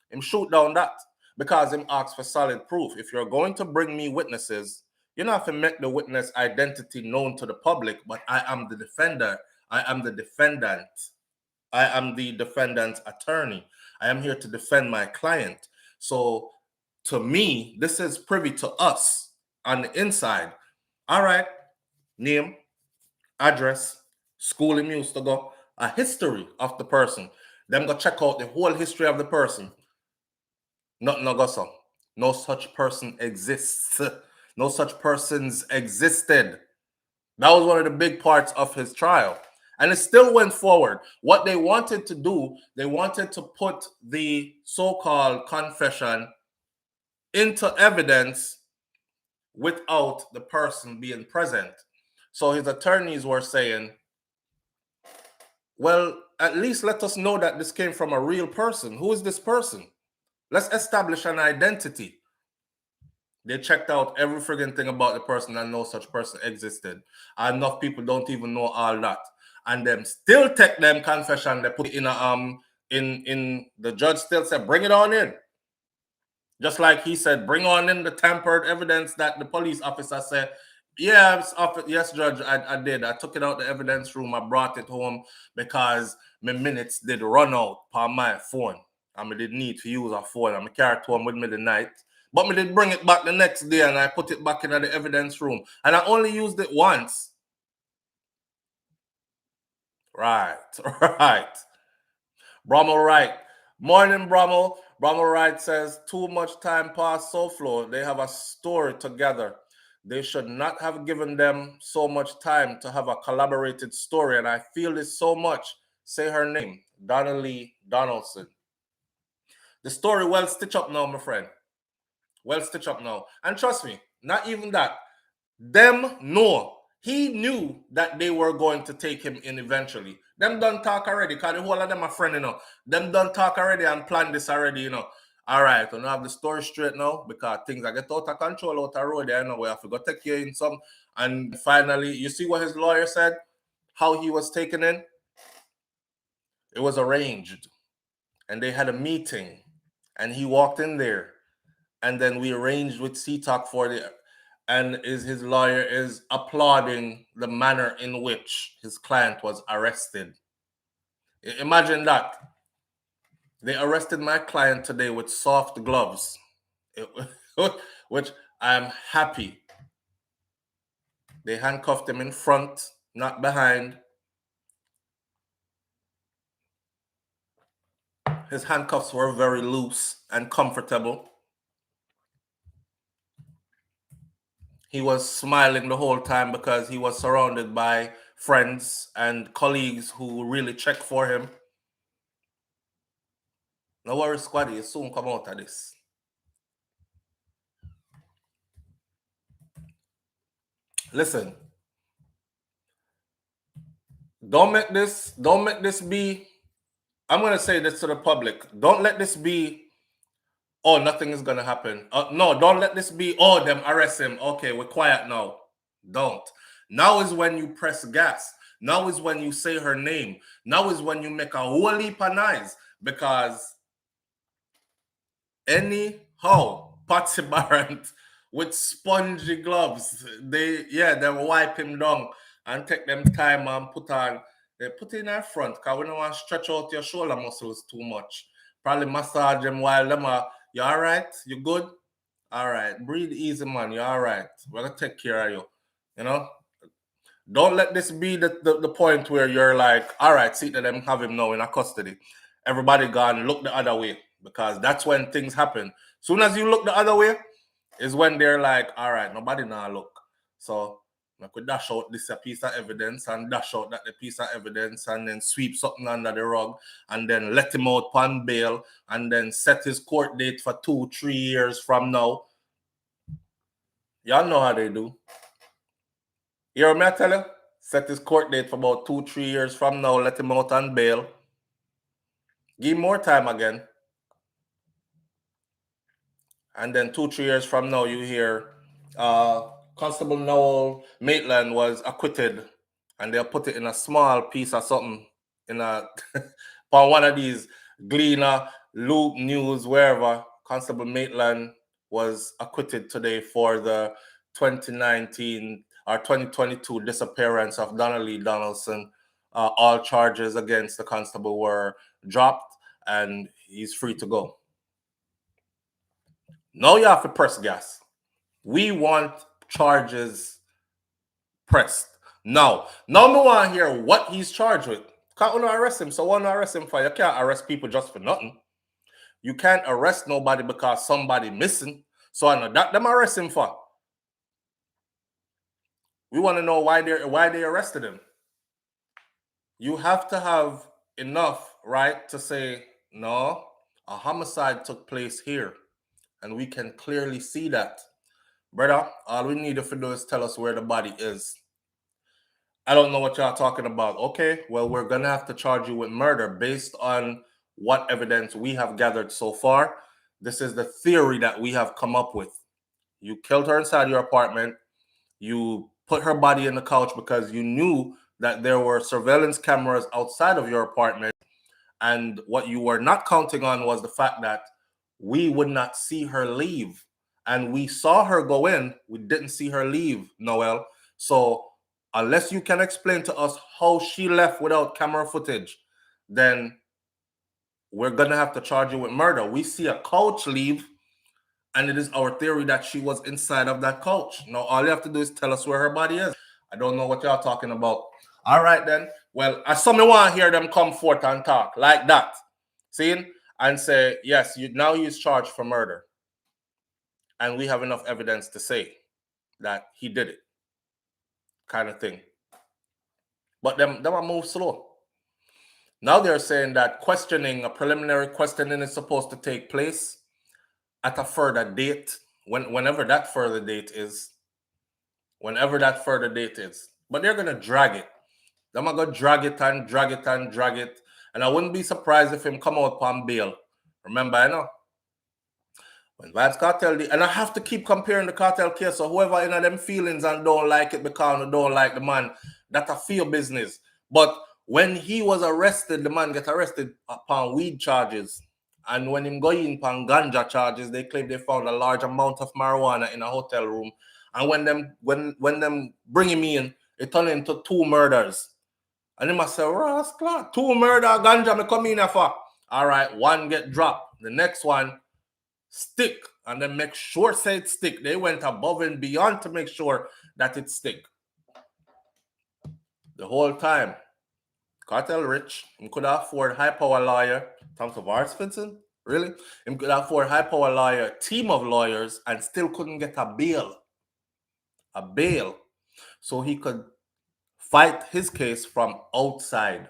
Him shoot down that because him asked for solid proof. If you're going to bring me witnesses, you don't have to make the witness identity known to the public, but I am the defender. I am the defendant. I am the defendant's attorney. I am here to defend my client. So to me, this is privy to us on the inside. All right, name, address, school him used to go, a history of the person. Them go check out the whole history of the person. Nothing go so. No such person exists. No such persons existed. That was one of the big parts of his trial. And it still went forward. What they wanted to do, they wanted to put the so-called confession into evidence without the person being present. So his attorneys were saying, well, at least let us know that this came from a real person. Who is this person? Let's establish an identity. They checked out every friggin' thing about the person and no such person existed. Enough people don't even know all that. And them still take them confession, they put it in in the judge still said, bring it on in. Just like he said, bring on in the tampered evidence that the police officer said, yes, judge, I did. I took it out the evidence room. I brought it home because my minutes did run out on my phone. I did need to use a phone. I'm carried home with me the night. But me did bring it back the next day and I put it back in the evidence room. And I only used it once. Right, right. Brummel Wright. Morning, Brummel. Brummel Wright says, too much time passed SouFlo. They have a story together. They should not have given them so much time to have a collaborated story. And I feel this so much. Say her name, Donna Lee Donaldson. The story well stitched up now, my friend. Well stitched up now. And trust me, not even that. Them know. He knew that they were going to take him in eventually. Them done talk already, because the whole of them are friend, you know. Them done talk already and plan this already, you know. All right, we don't have the story straight now because things are get out of control out the road there, you know. We have to go take you in some. And finally, you see what his lawyer said? How he was taken in? It was arranged. And they had a meeting. And he walked in there. And then we arranged with CTAC for the... And his lawyer is applauding the manner in which his client was arrested. Imagine that. They arrested my client today with soft gloves, which I'm happy. They handcuffed him in front, not behind. His handcuffs were very loose and comfortable. He was smiling the whole time because he was surrounded by friends and colleagues who really checked for him. No worry, squaddy, you soon come out of this. Listen, don't make this be, I'm going to say this to the public. Don't let this be, oh, nothing is going to happen. No, don't let this be, oh, them arrest him. Okay, we're quiet now. Don't. Now is when you press gas. Now is when you say her name. Now is when you make a whole heap of noise. Because anyhow, Patsy Barrett with spongy gloves, they wipe him down and take them time and they put it in our front because we don't want to stretch out your shoulder muscles too much. Probably massage them while them are, you all right? You good? All right. Breathe easy, man. You all right? We're going to take care of you. You know? Don't let this be the point where you're like, all right, see that them have him now in a custody. Everybody gone, look the other way. Because that's when things happen. Soon as you look the other way, is when they're like, all right, nobody now look. So I could dash out this a piece of evidence and dash out that the piece of evidence and then sweep something under the rug and then let him out on bail and then set his court date for 2-3 years from now. Y'all know how they do. You hear me I tell you? Set his court date for about 2-3 years from now, let him out on bail. Give him more time again. And then 2-3 years from now, you hear Constable Noel Maitland was acquitted, and they'll put it in a small piece of something in a on one of these Gleaner, Loop News, wherever. Constable Maitland was acquitted today for the 2019 or 2022 disappearance of Donna Lee Donaldson. All charges against the constable were dropped, and he's free to go. Now you have to press gas. We want charges pressed. Now we want to hear what he's charged with. Can't arrest him, so why not arrest him for? You can't arrest people just for nothing. You can't arrest nobody because somebody missing. So I know that them arrest him for. We want to know why they arrested him. You have to have enough, right, to say, no, a homicide took place here. And we can clearly see that. Brother, all we need to do is tell us where the body is. I don't know what y'all talking about. Okay, well, we're going to have to charge you with murder based on what evidence we have gathered so far. This is the theory that we have come up with. You killed her inside your apartment. You put her body in the couch because you knew that there were surveillance cameras outside of your apartment. And what you were not counting on was the fact that we would not see her leave. And we saw her go in. We didn't see her leave, Noel. So unless you can explain to us how she left without camera footage, then we're going to have to charge you with murder. We see a couch leave, And it is our theory that she was inside of that couch. Now, all you have to do is tell us where her body is. I don't know what y'all talking about. All right, then. Well, I saw me want to hear them come forth and talk like that. See? And say, yes, now he's charged for murder. And we have enough evidence to say that he did it. Kind of thing. But them are move slow. Now they're saying that a preliminary questioning is supposed to take place at a further date, whenever that further date is. Whenever that further date is. But they're going to drag it. They're going to drag it and drag it and drag it. And I wouldn't be surprised if him come out on bail. Remember, I know. When Vybz Kartel, and I have to keep comparing the cartel case, so whoever in them feelings and don't like it because they don't like the man, that's a fear business. But when he was arrested, the man get arrested upon weed charges. And when him going upon ganja charges, they claim they found a large amount of marijuana in a hotel room. And when them bring him in, it turned into 2 murders. And he must say, Rascal, 2 murder, ganja, me come in here for. All right, 1 get dropped. The next one, stick. And then make sure say it stick. They went above and beyond to make sure that it stick. The whole time. Cartel rich. He could afford high-power lawyer. Tom Tavares Vincent? Really? He could afford high-power lawyer, team of lawyers, and still couldn't get a bail. A bail. So he could fight his case from outside.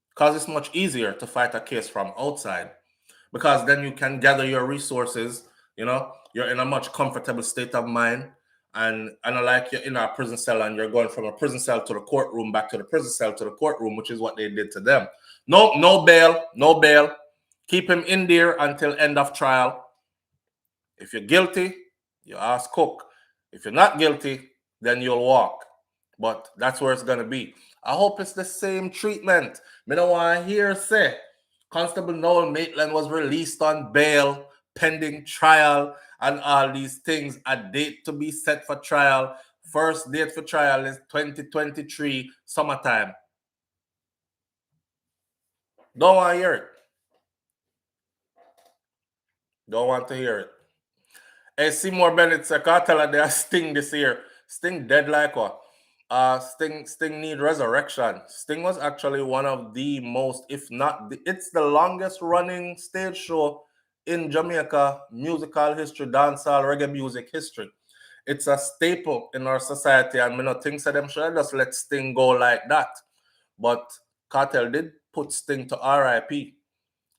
Because it's much easier to fight a case from outside. Because then you can gather your resources, you're in a much comfortable state of mind. And like you're in a prison cell and you're going from a prison cell to the courtroom, back to the prison cell to the courtroom, which is what they did to them. No bail. Keep him in there until end of trial. If you're guilty, you ask cook. If you're not guilty, then you'll walk. But that's where it's going to be. I hope it's the same treatment. Me don't want to hear say Constable Noel Maitland was released on bail pending trial and all these things. A date to be set for trial. First date for trial is 2023 summertime. Don't want to hear it. Don't want to hear it. Hey, Seymour Bennett said, Cartel they are Sting this year. Sting dead like what? Sting need resurrection. Sting was actually one of the most, if not, it's the longest running stage show in Jamaica musical history, dancehall, reggae music history. It's a staple in our society, and me not think that them should just let Sting go like that. But Cartel did put Sting to RIP.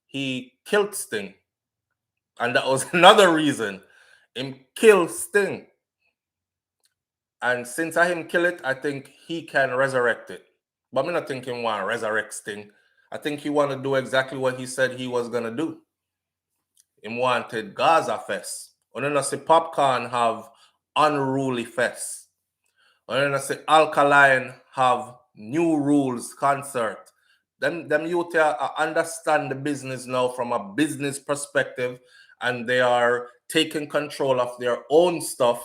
He killed Sting. And that was another reason. Him kill Sting. And since I him kill it, I think he can resurrect it. But I'm not thinking he want to resurrect Sting. I think he want to do exactly what he said he was going to do. He wanted Gaza Fest. And then I say Popcorn have Unruly Fest. And then I say Alkaline have New Rules concert. Them youth understand the business now from a business perspective, and they are taking control of their own stuff.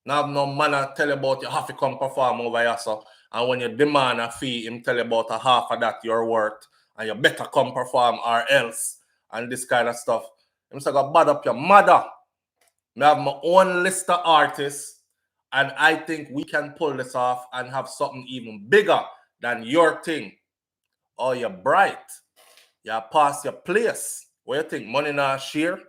Now no man tell you about you have to come perform over here, so. And when you demand a fee, him tell you about a half of that you're worth, and you better come perform or else, and this kind of stuff. Him say go bad up your mother. I have my own list of artists, and I think we can pull this off and have something even bigger than your thing. Oh, you're bright. You pass your place. What you think? Money not share?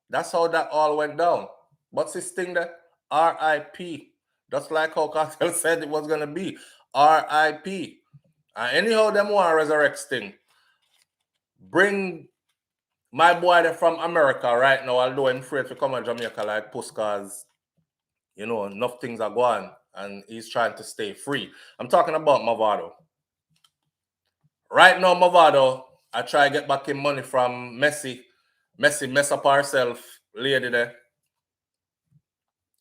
That's how that all went down. What's this thing that? R.I.P. Just like how Cartel said it was going to be. R.I.P. Anyhow, them want to resurrect Sting. Bring my boy from America right now, although I'm afraid to come to Jamaica like puss because, enough things are going and he's trying to stay free. I'm talking about Mavado. Right now, Mavado, I try to get back in money from Messi. Messi mess up herself, lady there.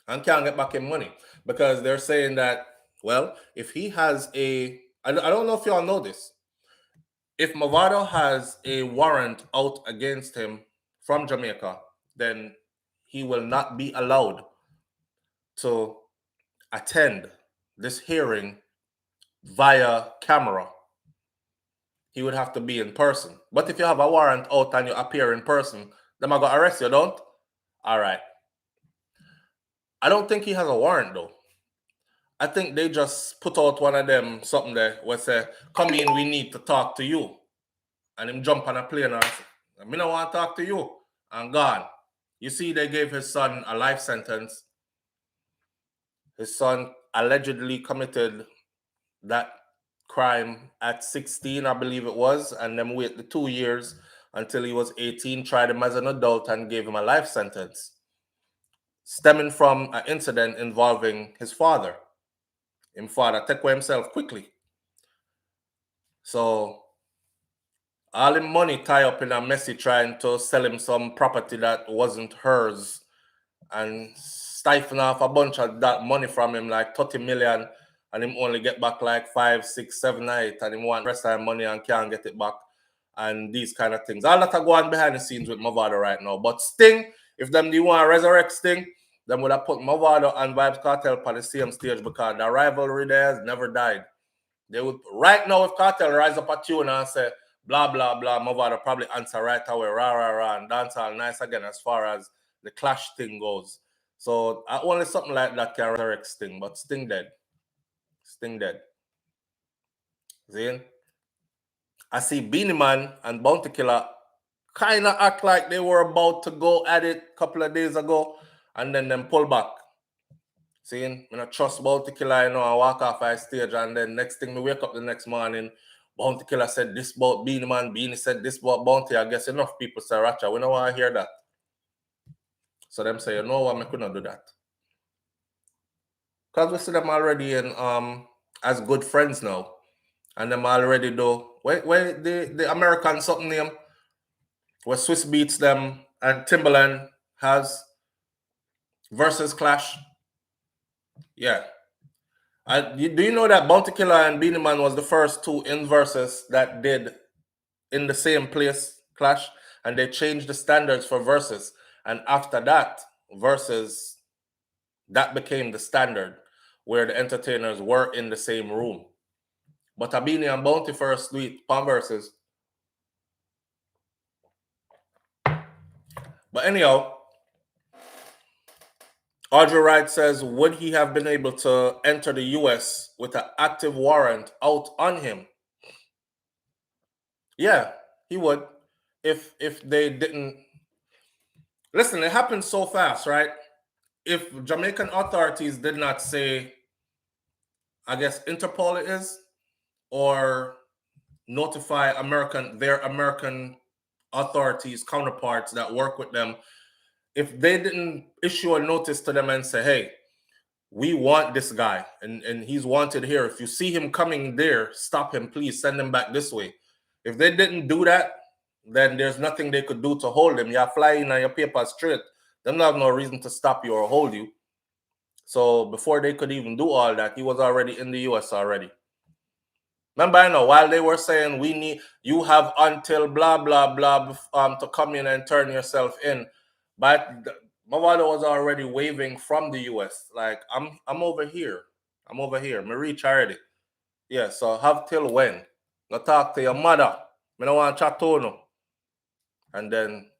And can't get back in money because they're saying that, well, if he has I don't know if y'all know this. If Mavado has a warrant out against him from Jamaica, then he will not be allowed to attend this hearing via camera. He would have to be in person. But if you have a warrant out and you appear in person, Them I got arrest you, don't? All right. I don't think he has a warrant though. I think they just put out one of them something there where say, come in, we need to talk to you. And him jump on a plane and say, I don't want to talk to you. And gone. You see, they gave his son a life sentence. His son allegedly committed that crime at 16, I believe it was, and then wait the 2 years until he was 18, tried him as an adult and gave him a life sentence, stemming from an incident involving his father. His father took away himself quickly. So all his money tie up in a messy trying to sell him some property that wasn't hers and siphon off a bunch of that money from him, like 30 million, and him only get back like 5, 6, 7, 8, and him want the rest of the money and can't get it back, and these kind of things. All that are going behind the scenes with Mavado right now. But Sting, if them do want to resurrect Sting, them would have put Mavado and Vybz Kartel on the same stage because the rivalry there has never died. They would right now if Kartel rise up at you and say blah blah blah, Mavado probably answer right away, rah rah rah, and dance all nice again as far as the clash thing goes. So only something like that can resurrect Sting, but Sting dead. Sting dead. See? I see Beanie Man and Bounty Killer kind of act like they were about to go at it a couple of days ago, and then them pull back. See, I don't trust Bounty Killer, you know, I walk off our stage, and then next thing we wake up the next morning, Bounty Killer said this about Beanie Man, Beanie said this about Bounty. I guess enough people say, Ratcha, we don't want to hear that. So them say, you know what, I couldn't do that. Because we see them already in as good friends now. And them already do. Where the American something name, where Swiss beats them and Timberland has versus clash. Yeah. Do you know that Bounty Killer and Beanie Man was the first two in verses that did in the same place clash, and they changed the standards for verses, and after that verses that became the standard where the entertainers were in the same room. But Beanie and Bounty first do it palm verses. But anyhow, Audrey Wright says, would he have been able to enter the U.S. with an active warrant out on him? Yeah, he would. If they didn't... Listen, it happened so fast, right? If Jamaican authorities did not say, I guess Interpol it is, or notify their American authorities, counterparts that work with them, if they didn't issue a notice to them and say, hey, we want this guy and he's wanted here. If you see him coming there, stop him, please send him back this way. If they didn't do that, then there's nothing they could do to hold him. You're flying on your paper straight. They don't have no reason to stop you or hold you. So before they could even do all that, he was already in the US already. Remember, I know, while they were saying you have until blah, blah, blah to come in and turn yourself in. But Mavado was already waving from the US. Like, I'm over here. I'm over here. Me reach already. Yeah, so have till when? Go talk to your mother. Me don't want to chat to you. And then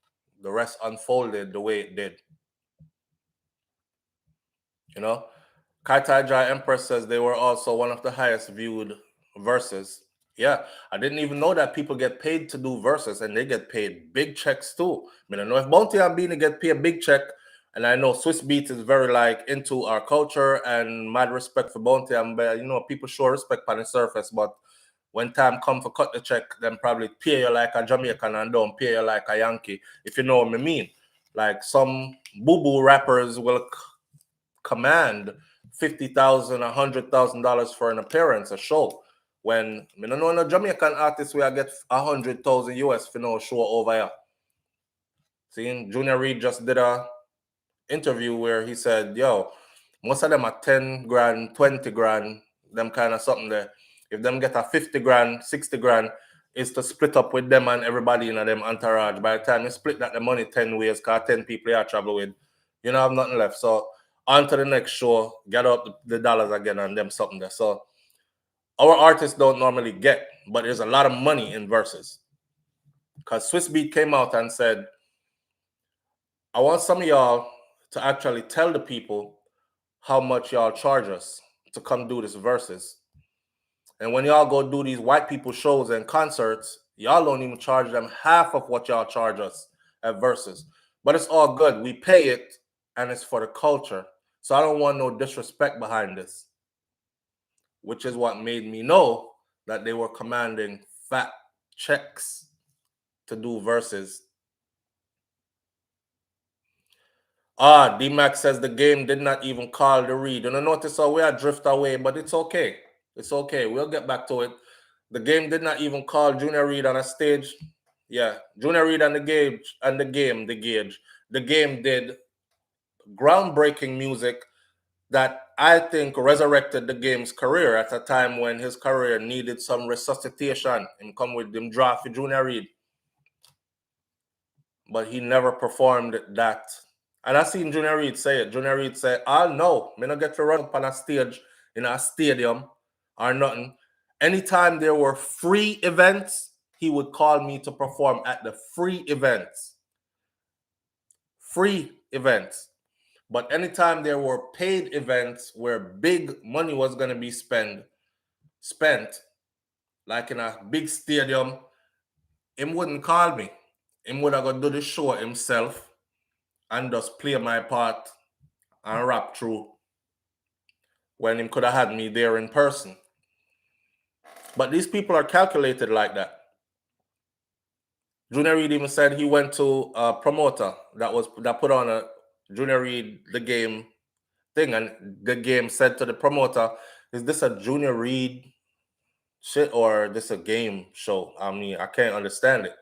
the rest unfolded the way it did. You know? Kaitai Jai Empress says they were also one of the highest viewed verses. Yeah, I didn't even know that people get paid to do verses, and they get paid big checks too. I don't know if Bounty and Beanie get paid a big check, and I know Swiss Beats is very like into our culture and mad respect for Bounty, and you know, people show respect on the surface, but when time come for cut the check, then probably pay you like a Jamaican and don't pay you like a Yankee, if you know what I mean. Like some boo-boo rappers will command $50,000, $100,000 for an appearance, a show. When I don't know no Jamaican artist where I get 100,000 US for no show over here. See, Junior Reid just did a interview where he said, yo, most of them are 10 grand, 20 grand, them kind of something there. If them get a 50 grand, 60 grand, is to split up with them and everybody in them entourage. By the time you split that the money 10 ways, because 10 people you travel with, you don't have nothing left. So on to the next show, get up the dollars again and them something there. So our artists don't normally get, but there's a lot of money in verses. Because Swiss Beat came out and said, I want some of y'all to actually tell the people how much y'all charge us to come do this verses. And when y'all go do these white people shows and concerts, y'all don't even charge them half of what y'all charge us at verses. But it's all good. We pay it, and it's for the culture. So I don't want no disrespect behind this, which is what made me know that they were commanding fat checks to do verses. D-Max says the game did not even call the read. And I notice how we are drift away, but it's okay. It's okay. We'll get back to it. The game did not even call Junior Reid on a stage. Yeah, Junior Reid and the game did groundbreaking music that I think resurrected the game's career at a time when his career needed some resuscitation. And come with them draft for Junior Reid. But he never performed that. And I seen Junior Reid say it. Junior Reid said, "Oh no, me not get to run up on a stage in a stadium or nothing." Anytime there were free events, he would call me to perform at the free events. Free events. But anytime there were paid events where big money was going to be spent, like in a big stadium, him wouldn't call me. Him would have go do the show himself and just play my part and rap through when him could have had me there in person. But these people are calculated like that. Junior Reid even said he went to a promoter that put on a Junior Reid the game thing, and the game said to the promoter, "Is this a Junior Reid shit or this a game show?" I mean, I can't understand it.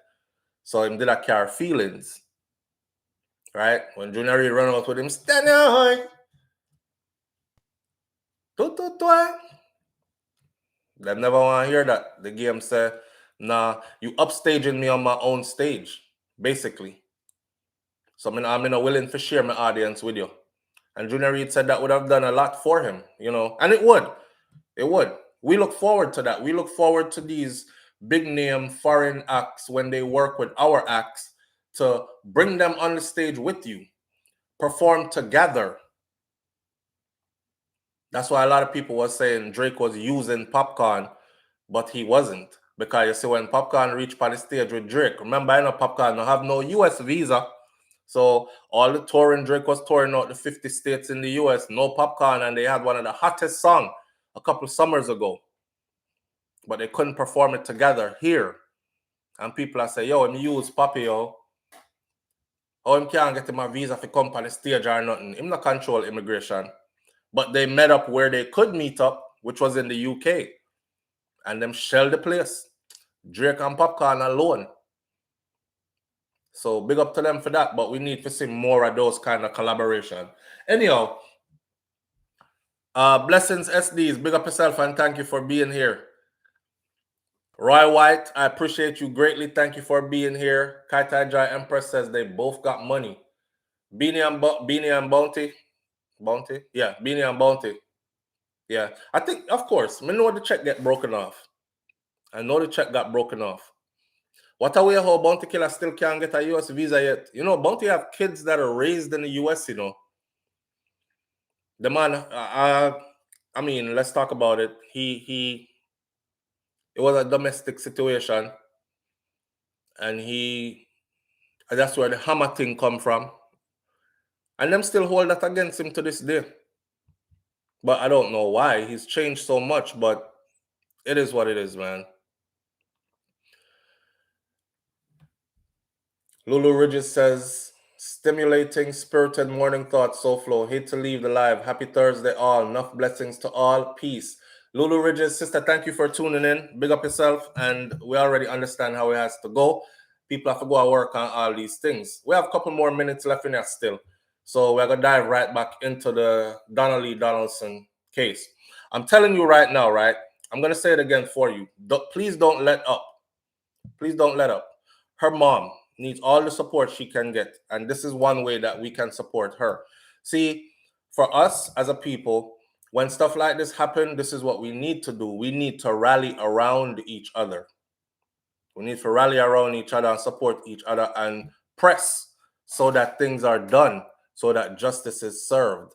So him did I carry feelings, right? When Junior Reid run out with him, stand on. They never want to hear that. The game said, "Nah, you upstaging me on my own stage, basically." So I'm not willing to share my audience with you. And Junior Reid said that would have done a lot for him, and it would. It would. We look forward to that. We look forward to these big name foreign acts when they work with our acts to bring them on the stage with you, perform together. That's why a lot of people were saying Drake was using Popcorn, but he wasn't. Because you see, when Popcorn reached on the stage with Drake, remember, I know Popcorn don't have no US visa. So all the touring, Drake was touring out the 50 states in the US, no Popcorn, and they had one of the hottest songs a couple summers ago. But they couldn't perform it together here. And people are saying, "Yo, him use Poppy, yo. Oh, him can't get him a visa for come on the stage or nothing." Him not control immigration. But they met up where they could meet up, which was in the UK. And them shelled the place. Drake and Popcorn alone. So big up to them for that. But we need to see more of those kind of collaboration. Anyhow, blessings SDs. Big up yourself and thank you for being here. Roy White, I appreciate you greatly. Thank you for being here. Kaitai Jai Empress says they both got money. Beanie and Bounty. Bounty? Yeah, Beanie and Bounty. Yeah. I think, of course, I know the check get broken off. I know the check got broken off. What a way how Bounty Killer still can't get a US visa yet. Bounty have kids that are raised in the US, The man, I mean, let's talk about it. It was a domestic situation. And that's where the hammer thing come from. And them still hold that against him to this day. But I don't know why. He's changed so much, but it is what it is, man. Lulu Ridges says, stimulating, spirited morning thoughts, SouFlo. Hate to leave the live. Happy Thursday, all. Enough blessings to all. Peace. Lulu Ridges, sister, thank you for tuning in. Big up yourself. And we already understand how it has to go. People have to go and work on all these things. We have a couple more minutes left in there still. So we're going to dive right back into the Donaldson case. I'm telling you right now, right? I'm going to say it again for you. Please don't let up. Please don't let up. Her mom needs all the support she can get. And this is one way that we can support her. See, for us as a people, when stuff like this happen, this is what we need to do. We need to rally around each other. We need to rally around each other and support each other and press so that things are done, so that justice is served.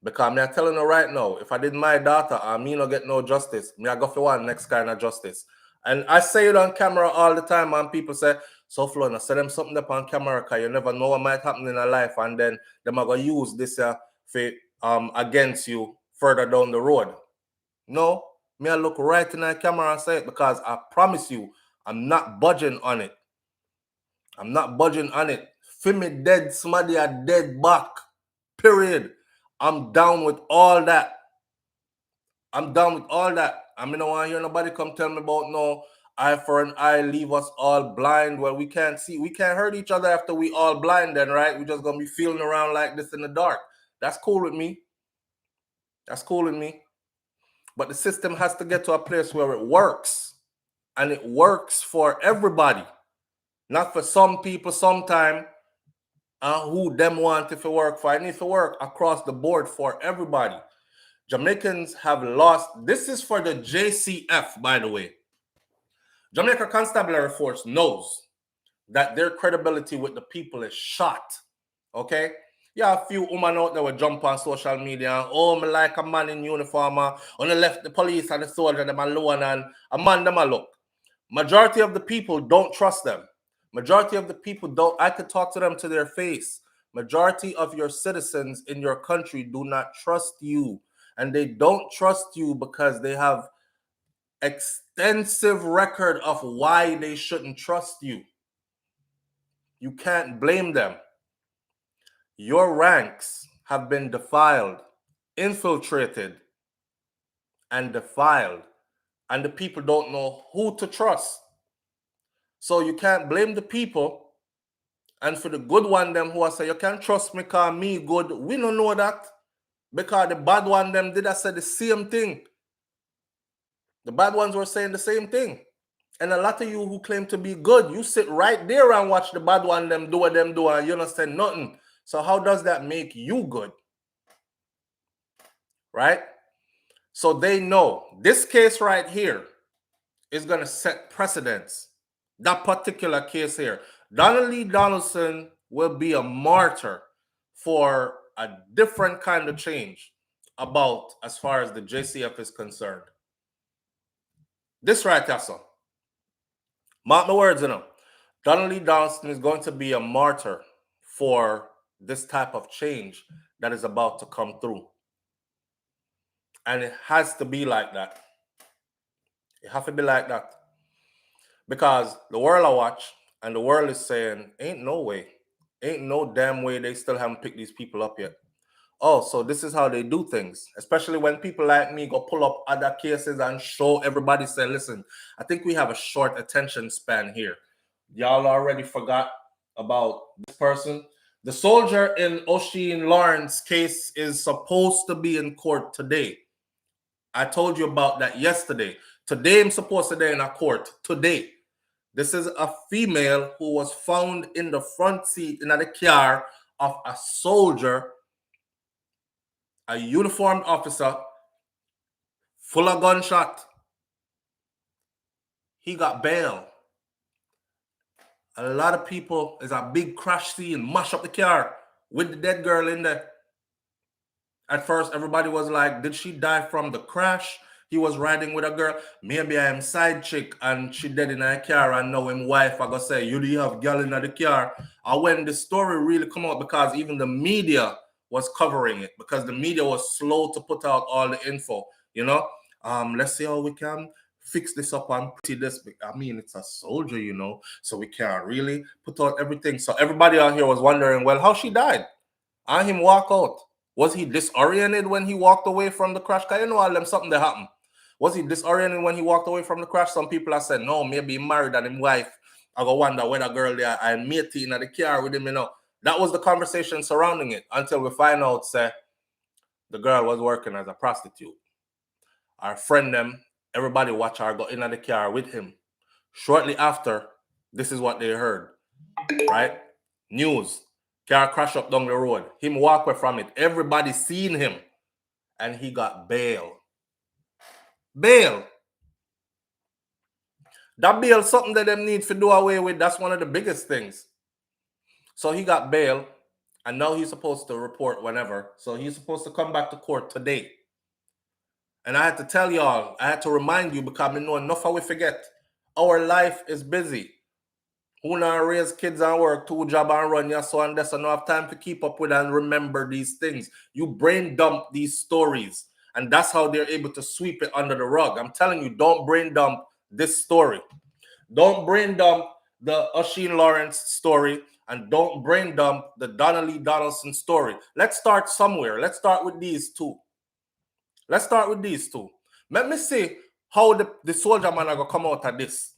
Because I'm telling you right now, if I did my daughter, I mean not get no justice. Me I go for one next kind of justice. And I say it on camera all the time, and people say, SouFLo, say them something up on camera, because you never know what might happen in a life, and then them are gonna use this for against you further down the road. No, me I look right in the camera and say it, because I promise you, I'm not budging on it. I'm not budging on it. Feel me dead, somebody a dead back. Period. I'm down with all that. I'm down with all that. I mean, I don't want to hear nobody come tell me about no eye for an eye, leave us all blind. Well, we can't see. We can't hurt each other after we all blind then, right? We're just going to be feeling around like this in the dark. That's cool with me. That's cool with me. But the system has to get to a place where it works. And it works for everybody. Not for some people sometime. Who them want if it work for. It needs to work across the board for everybody. Jamaicans have lost. This is for the JCF, by the way. Jamaica Constabulary Force knows that their credibility with the people is shot. Okay? Yeah, a few women out there will jump on social media and, oh, me like a man in uniform. On the left, the police and the soldier, them alone, and a man, them a look. Majority of the people don't trust them. Majority of the people don't. I could talk to them to their face. Majority of your citizens in your country do not trust you. And they don't trust you because they have extensive record of why they shouldn't trust you. You can't blame them. Your ranks have been defiled, infiltrated, and defiled. And the people don't know who to trust. So you can't blame the people. And for the good one, them who I say, you can't trust me because me good. We don't know that. Because the bad one, them did I say the same thing. The bad ones were saying the same thing. And a lot of you who claim to be good, you sit right there and watch the bad one, them do what them do, and you don't say nothing. So how does that make you good? Right? So they know this case right here is going to set precedents. That particular case here. Donaldson will be a martyr for a different kind of change about as far as the JCF is concerned. This right here, son. Mark my words, you know. Donaldson is going to be a martyr for this type of change that is about to come through. And it has to be like that. It has to be like that. Because the world I watch, and the world is saying, ain't no way. Ain't no damn way they still haven't picked these people up yet. Oh, so this is how they do things. Especially when people like me go pull up other cases and show everybody, say, listen, I think we have a short attention span here. Y'all already forgot about this person. The soldier in O'Sheen Lawrence case is supposed to be in court today. I told you about that yesterday. Today I'm supposed to be in a court. Today. This is a female who was found in the front seat in the car of a soldier, a uniformed officer, full of gunshot. He got bail. A lot of people, is a big crash scene, mash up the car with the dead girl in there. At first, everybody was like, did she die from the crash? He was riding with a girl. Maybe I am side chick and she dead in her car and now him wife, I gotta say, you do have girl in the car. And when the story really come out, because even the media was covering it, because the media was slow to put out all the info, you know? Let's see how we can fix this up and pretty this. I mean, it's a soldier, you know, so we can't really put out everything. So everybody out here was wondering, well, how she died? And him walk out. Was he disoriented when he walked away from the crash? Because you know all them something that happened. Was he disoriented when he walked away from the crash? Some people have said, no, maybe he married and his wife. I go wonder whether girl there and matey in the car with him, you know. That was the conversation surrounding it until we find out, say, the girl was working as a prostitute. Our friend them, everybody watch her go in the car with him. Shortly after, this is what they heard, right? News. Car crash up down the road. Him walk away from it. Everybody seen him. And he got bail. Bail. That bail something that them need to do away with. That's one of the biggest things. So he got bail, and now he's supposed to report whenever. So he's supposed to come back to court today. And I had to tell y'all, I had to remind you because I know enough how we forget. Our life is busy. Who now raise kids and work, 2 job and run your so and this and no have time to keep up with and remember these things. You brain dump these stories. And that's how they're able to sweep it under the rug. I'm telling you, don't brain dump this story. Don't brain dump the Oisin Lawrence story, and don't brain dump the Donaldson story. Let's start somewhere. Let's start with these two. Let's start with these two. Let me see how the soldier man are going to come out of this.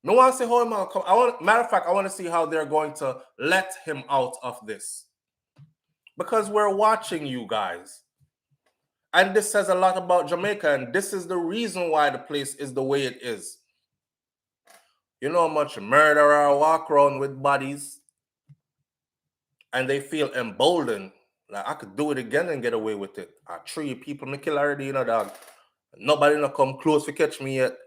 No one say how him come. Matter of fact, I want to see how they're going to let him out of this. Because we're watching you guys. And this says a lot about Jamaica, and this is the reason why the place is the way it is. You know how much murderer walk around with bodies and they feel emboldened. Like, I could do it again and get away with it. 3 people me kill already, you know, dog. Nobody not come close to catch me yet.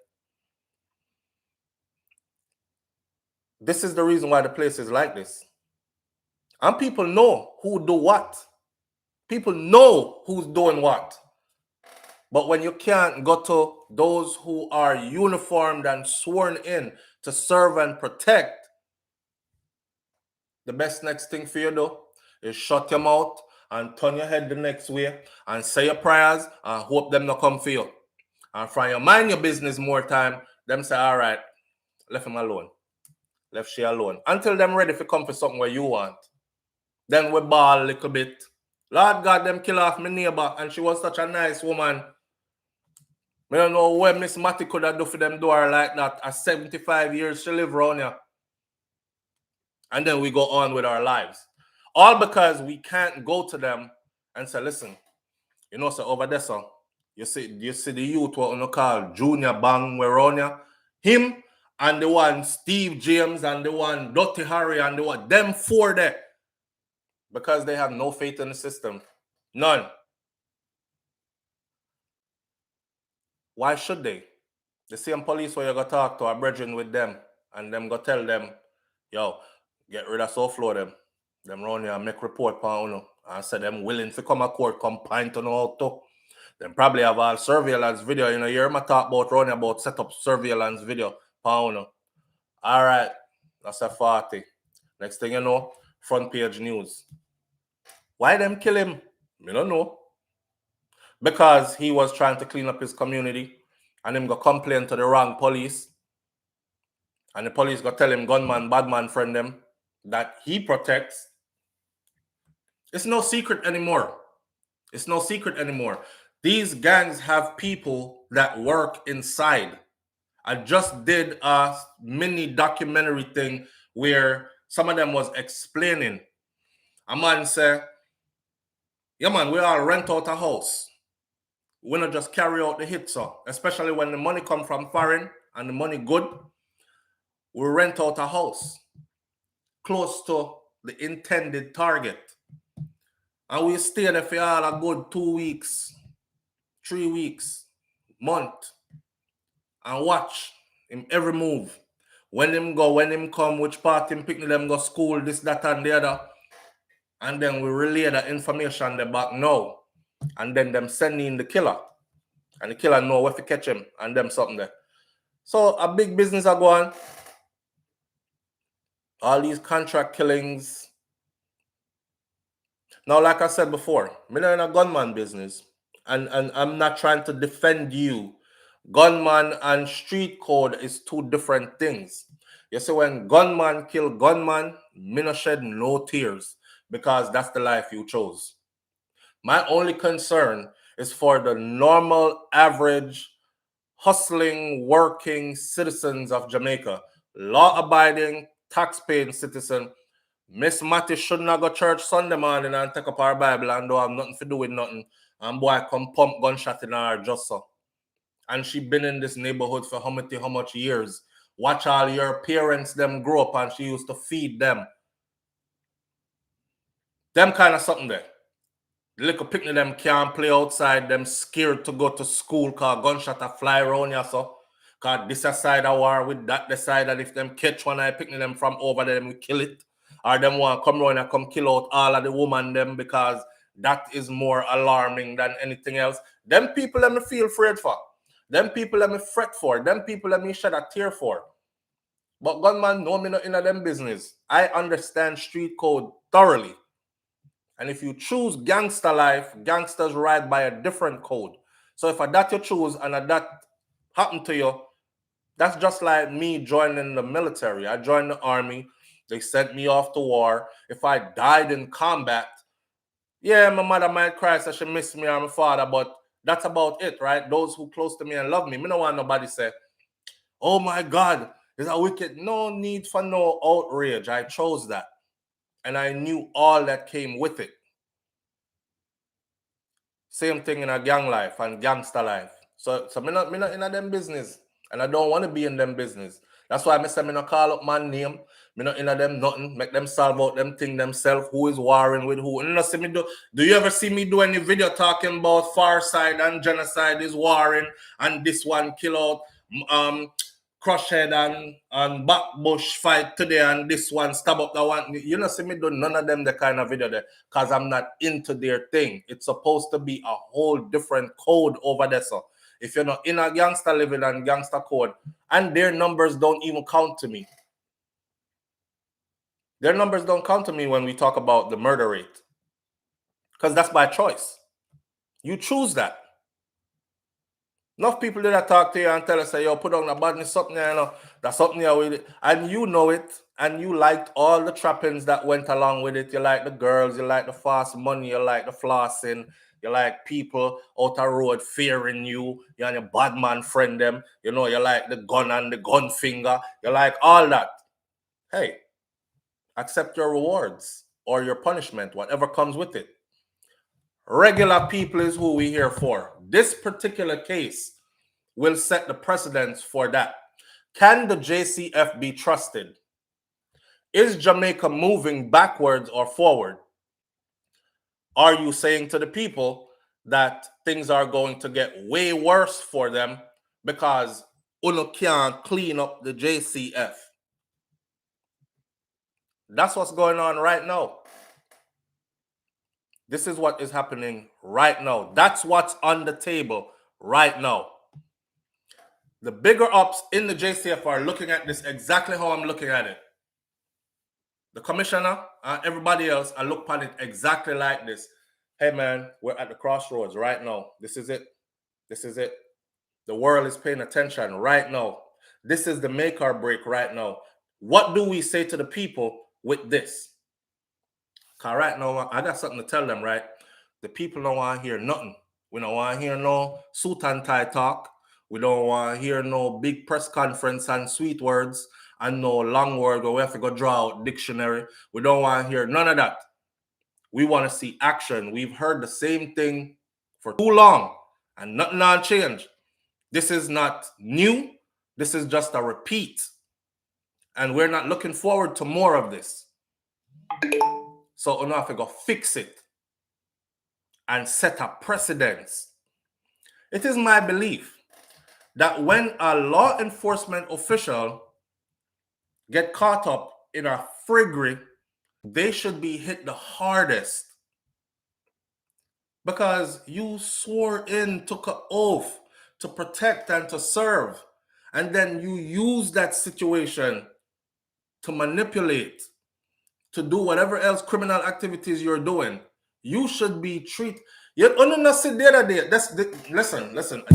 This is the reason why the place is like this. And people know who do what. People know who's doing what. But when you can't go to those who are uniformed and sworn in to serve and protect, the best next thing for you do is shut your mouth and turn your head the next way and say your prayers and hope them not come for you. And from you mind your business more time, them say, all right, left him alone. Left she alone. Until them ready to come for something where you want. Then we ball a little bit. Lord God, them kill off my neighbor and she was such a nice woman. I don't know what Miss Matty could have done for them do her like that. At 75 years, she live around here. And then we go on with our lives. All because we can't go to them and say, listen, you know, so over there, so you see the youth what you call Junior Bang Weronia, him and the one Steve James and the one Dottie Harry and the one them 4 there. Because they have no faith in the system. None. Why should they? The same police where you go talk to a brethren with them and them go tell them, yo, get rid of SouFLo them. Them round here and make report for you and say them willing to come to court, come pint on all too. Them probably have all surveillance video. You know, you hear me talk about running about set up surveillance video for you. All right, that's a 40. Next thing you know, front page news. Why them kill him? I don't know. Because he was trying to clean up his community and him go complain to the wrong police. And the police go tell him gunman, badman friend them that he protects. It's no secret anymore. It's no secret anymore. These gangs have people that work inside. I just did a mini documentary thing where some of them was explaining. A man say, yeah man, we all rent out a house. We not just carry out the hits, so especially when the money come from foreign and the money good, we rent out a house close to the intended target. And we stay there for all a good 2 weeks, 3 weeks, month, and watch him every move. When him go, when him come, which part him picnic them go school, this, that, and the other. And then we relay the information they back now. And then them send in the killer. And the killer know where to catch him and them something there. So a big business are going. All these contract killings. Now, like I said before, I'm not in a gunman business. And I'm not trying to defend you. Gunman and street code is 2 different things. You see, when gunman kill gunman, me no shed no tears because that's the life you chose. My only concern is for the normal, average, hustling, working citizens of Jamaica, law-abiding, tax-paying citizen. Miss Matty should not go church Sunday morning and take up our Bible and don't have nothing to do with nothing. And boy, come pump gunshot in her just so. And she been in this neighborhood for how much years. Watch all your parents, them grow up and she used to feed them. Them kind of something there. The little picnic them can't play outside, them scared to go to school because gunshot a fly around you so. Because this side of war with that the side, and if them catch one I picnic them from over there, we kill it. or them want come around and come kill out all of the women them because that is more alarming than anything else. Them people let me feel afraid for. Them people let me fret for. Them people let me shed a tear for. But gunman, no, me not in them business. I understand street code thoroughly. And if you choose gangster life, gangsters ride by a different code. So if that you choose and that happen to you, that's just like me joining the military. I joined the army. They sent me off to war. If I died in combat, yeah, my mother might cry so she missed me or my father, but that's about it, right? Those who close to me and love me. Me don't want nobody say, oh my God, is a wicked. No need for no outrage. I chose that. And I knew all that came with it. Same thing in a gang life and gangster life. So me not in them business. And I don't want to be in them business. That's why I say me not call up my name. Me not in them nothing. Make them solve out them thing themselves. Who is warring with who? And you see me do you ever see me do any video talking about far side and genocide is warring and this one kill out Crushhead and Backbush fight today and this one stab up that one. You know, see me do none of them the kind of video there because I'm not into their thing. It's supposed to be a whole different code over there. So if you're not in a gangster living and gangster code, and their numbers don't even count to me. Their numbers don't count to me when we talk about the murder rate. Because that's by choice. You choose that. Enough people that talk to you and tell us, say, yo, put on a badness something, you know, that's something here with it. And you know it, and you liked all the trappings that went along with it. You like the girls, you like the fast money, you like the flossing, you like people out the road fearing you, you and your bad man friend them, you know, you like the gun and the gun finger, you like all that. Hey, accept your rewards or your punishment, whatever comes with it. Regular people is who we here for. This particular case will set the precedence for that. Can the JCF be trusted? Is Jamaica moving backwards or forward? Are you saying to the people that things are going to get way worse for them because Uno can't clean up the JCF? That's what's going on right now. This is what is happening right now. That's what's on the table right now. The bigger ups in the JCF are looking at this exactly how I'm looking at it. The commissioner and everybody else, I look at it exactly like this. Hey man, we're at the crossroads right now. This is it. This is it. The world is paying attention right now. This is the make or break right now. What do we say to the people with this? Because right now, I got something to tell them, right? The people don't want to hear nothing. We don't want to hear no suit and tie talk. We don't want to hear no big press conference and sweet words and no long word where we have to go draw out dictionary. We don't want to hear none of that. We want to see action. We've heard the same thing for too long and nothing on change. This is not new. This is just a repeat. And we're not looking forward to more of this. So we have to go fix it and set a precedence. It is my belief that when a law enforcement official get caught up in a friggery, they should be hit the hardest because you swore in, took an oath to protect and to serve, and then you use that situation to manipulate, to do whatever else criminal activities you're doing. You should be treated. Listen.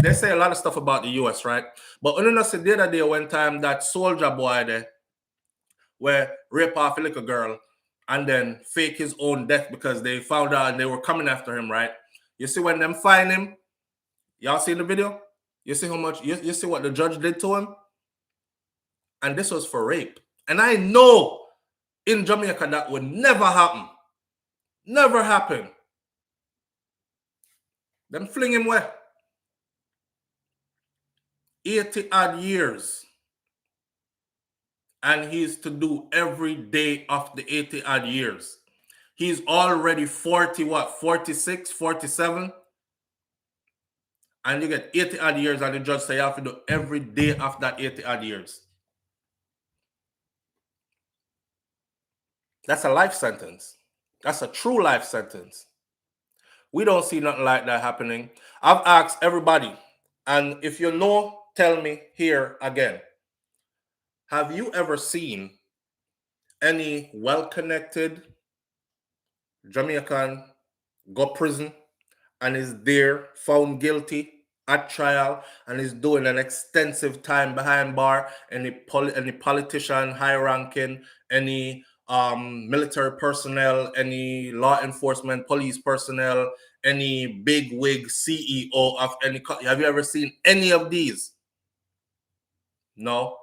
They say a lot of stuff about the US, right? But the other day, one time that soldier boy there, where rape off a little girl, and then fake his own death because they found out and they were coming after him, right? You see when them find him, y'all see the video? You see how much? You see what the judge did to him? And this was for rape. And I know in Jamaica that would never happen. Never happen. Them fling him where? 80 odd years. And he's to do every day of the 80 odd years. He's already 40, 46, 47? And you get 80 odd years and the judge say you have to do every day of that 80 odd years. That's a life sentence. That's a true life sentence. We don't see nothing like that happening. I've asked everybody, and if you know, tell me here again. Have you ever seen any well-connected Jamaican go prison and is there found guilty at trial and is doing an extensive time behind bar? Any politician, high ranking, any military personnel, any law enforcement, police personnel, any big wig CEO of any have you ever seen any of these? No.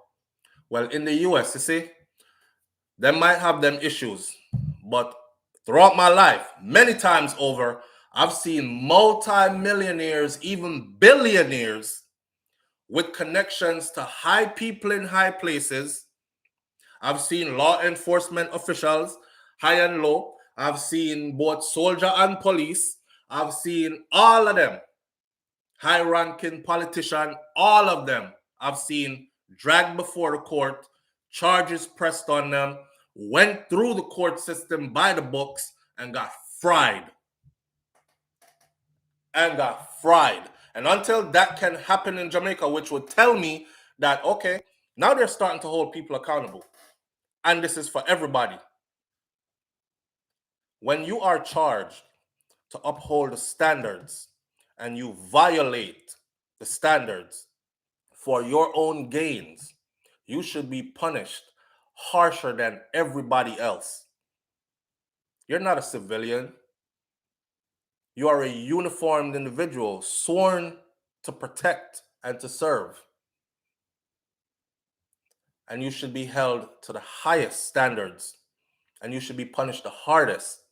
Well, in the US, you see, they might have them issues, but throughout my life, many times over, I've seen multi-millionaires, even billionaires, with connections to high people in high places. I've seen law enforcement officials, high and low. I've seen both soldier and police. I've seen all of them, high-ranking politician, all of them. I've seen dragged before the court, charges pressed on them, went through the court system by the books, and got fried. And until that can happen in Jamaica, which would tell me that, okay, now they're starting to hold people accountable. And this is for everybody. When you are charged to uphold the standards and you violate the standards for your own gains, you should be punished harsher than everybody else. You're not a civilian. You are a uniformed individual, sworn to protect and to serve. And you should be held to the highest standards, and you should be punished the hardest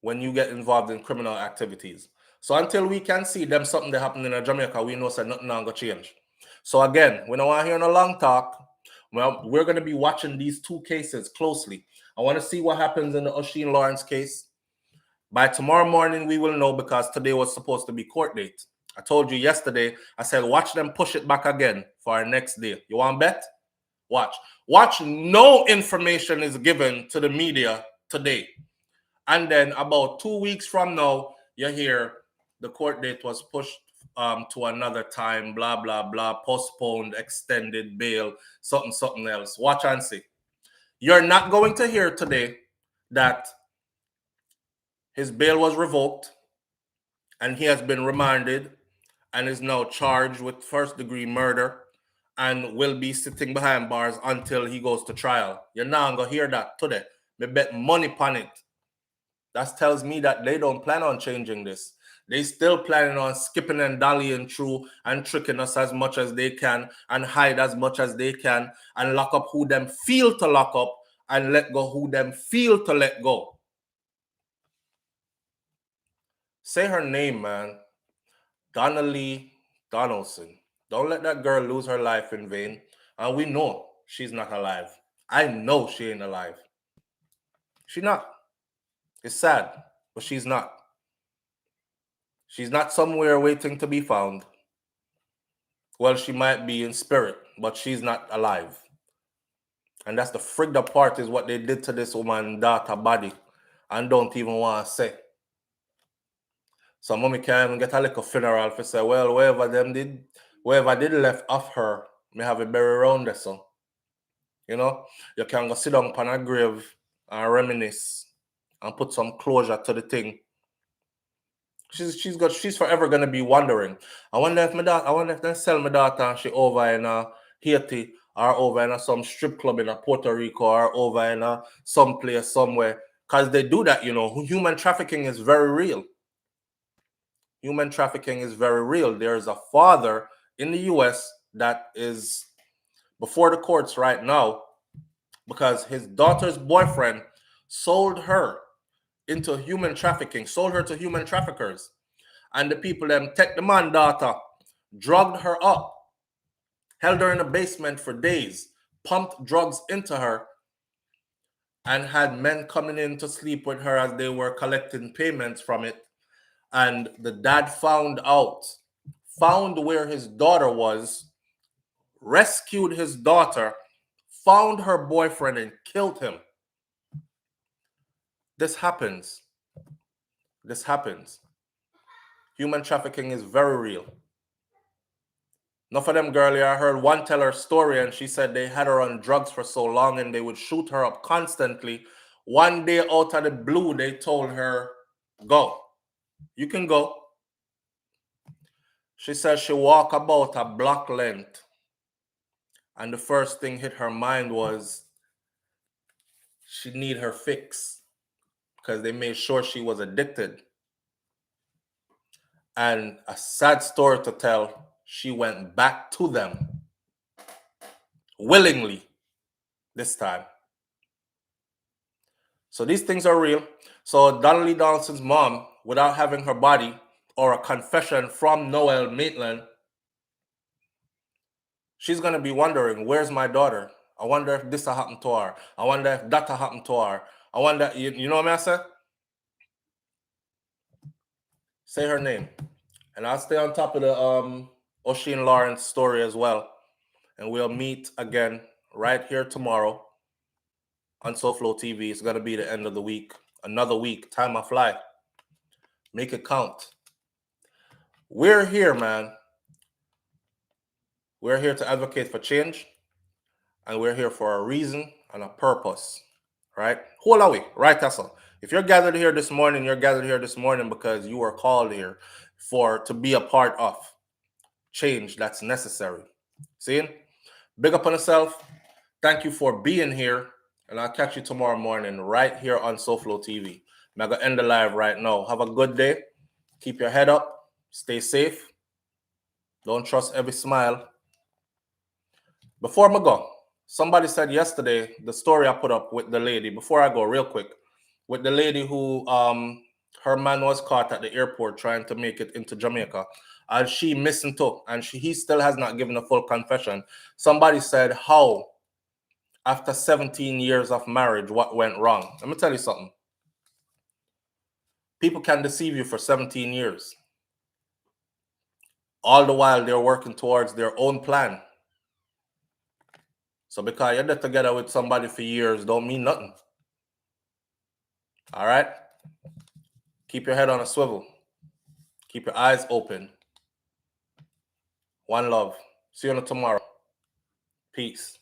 when you get involved in criminal activities. So until we can see them something that happened in Jamaica, we know that nothing not going to change. So again, we don't want to hear no long talk. Well, we're going to be watching these two cases closely. I want to see what happens in the Osheen Lawrence case. By tomorrow morning, we will know, because today was supposed to be court date. I told you yesterday, I said, watch them push it back again for our next day. You want to bet? Watch. Watch, no information is given to the media today. And then about 2 weeks from now, you hear the court date was pushed to another time, blah, blah, blah, postponed, extended, bail, something else. Watch and see. You're not going to hear today that his bail was revoked and he has been remanded and is now charged with first-degree murder and will be sitting behind bars until he goes to trial. You're not going to hear that today. Me bet money upon it. That tells me that they don't plan on changing this. They still planning on skipping and dallying through and tricking us as much as they can and hide as much as they can and lock up who them feel to lock up and let go who them feel to let go. Say her name, man. Donna Donaldson. Don't let that girl lose her life in vain. And we know she's not alive. I know she ain't alive. She's not. It's sad, but she's not. She's not somewhere waiting to be found. Well, she might be in spirit, but she's not alive. And that's the frigged up part, is what they did to this woman's daughter body and don't even want to say. So mommy can't even get a little funeral for say, well, wherever did left off her, may have a bury around there, so. You know, you can go sit down upon a grave and reminisce and put some closure to the thing. She's forever gonna be wondering. I wonder if they sell my daughter and she over in Haiti or over in some strip club in Puerto Rico or over in some place somewhere. Because they do that, you know. Human trafficking is very real. Human trafficking is very real. There is a father in the US that is before the courts right now because his daughter's boyfriend sold her into human trafficking, sold her to human traffickers. And the people them take the man daughter, drugged her up, held her in a basement for days, pumped drugs into her, and had men coming in to sleep with her as they were collecting payments from it. And the dad found where his daughter was, rescued his daughter, found her boyfriend and killed him. This happens. This happens. Human trafficking is very real. Enough of them girl here, I heard one tell her story and she said they had her on drugs for so long and they would shoot her up constantly. One day out of the blue, they told her, go. You can go. She says she walked about a block length. And the first thing hit her mind was she need her fix because they made sure she was addicted. And a sad story to tell, she went back to them willingly this time. So these things are real. So Donaldson's mom, without having her body or a confession from Noel Maitland, she's going to be wondering, where's my daughter? I wonder if this happened to her. I wonder if that happened to her. I wonder, you know what I say? Say her name. And I'll stay on top of the O'Sheen Lawrence story as well. And we'll meet again right here tomorrow on SouFLoTV. It's going to be the end of the week. Another week. Time of fly. Make it count. We're here, man. We're here to advocate for change. And we're here for a reason and a purpose. Right? Who are we? Right, Tessa? If you're gathered here this morning, you're gathered here this morning because you were called here to be a part of change that's necessary. See? Big up on yourself. Thank you for being here. And I'll catch you tomorrow morning right here on SouFLoTV. I'm going to end the live right now. Have a good day. Keep your head up. Stay safe. Don't trust every smile. Before I go, somebody said yesterday, the story I put up with the lady, before I go real quick, with the lady who her man was caught at the airport trying to make it into Jamaica. And she missing too. And he still has not given a full confession. Somebody said, how, after 17 years of marriage, what went wrong? Let me tell you something. People can deceive you for 17 years. All the while, they're working towards their own plan. So because you're together with somebody for years don't mean nothing. All right? Keep your head on a swivel. Keep your eyes open. One love. See you tomorrow. Peace.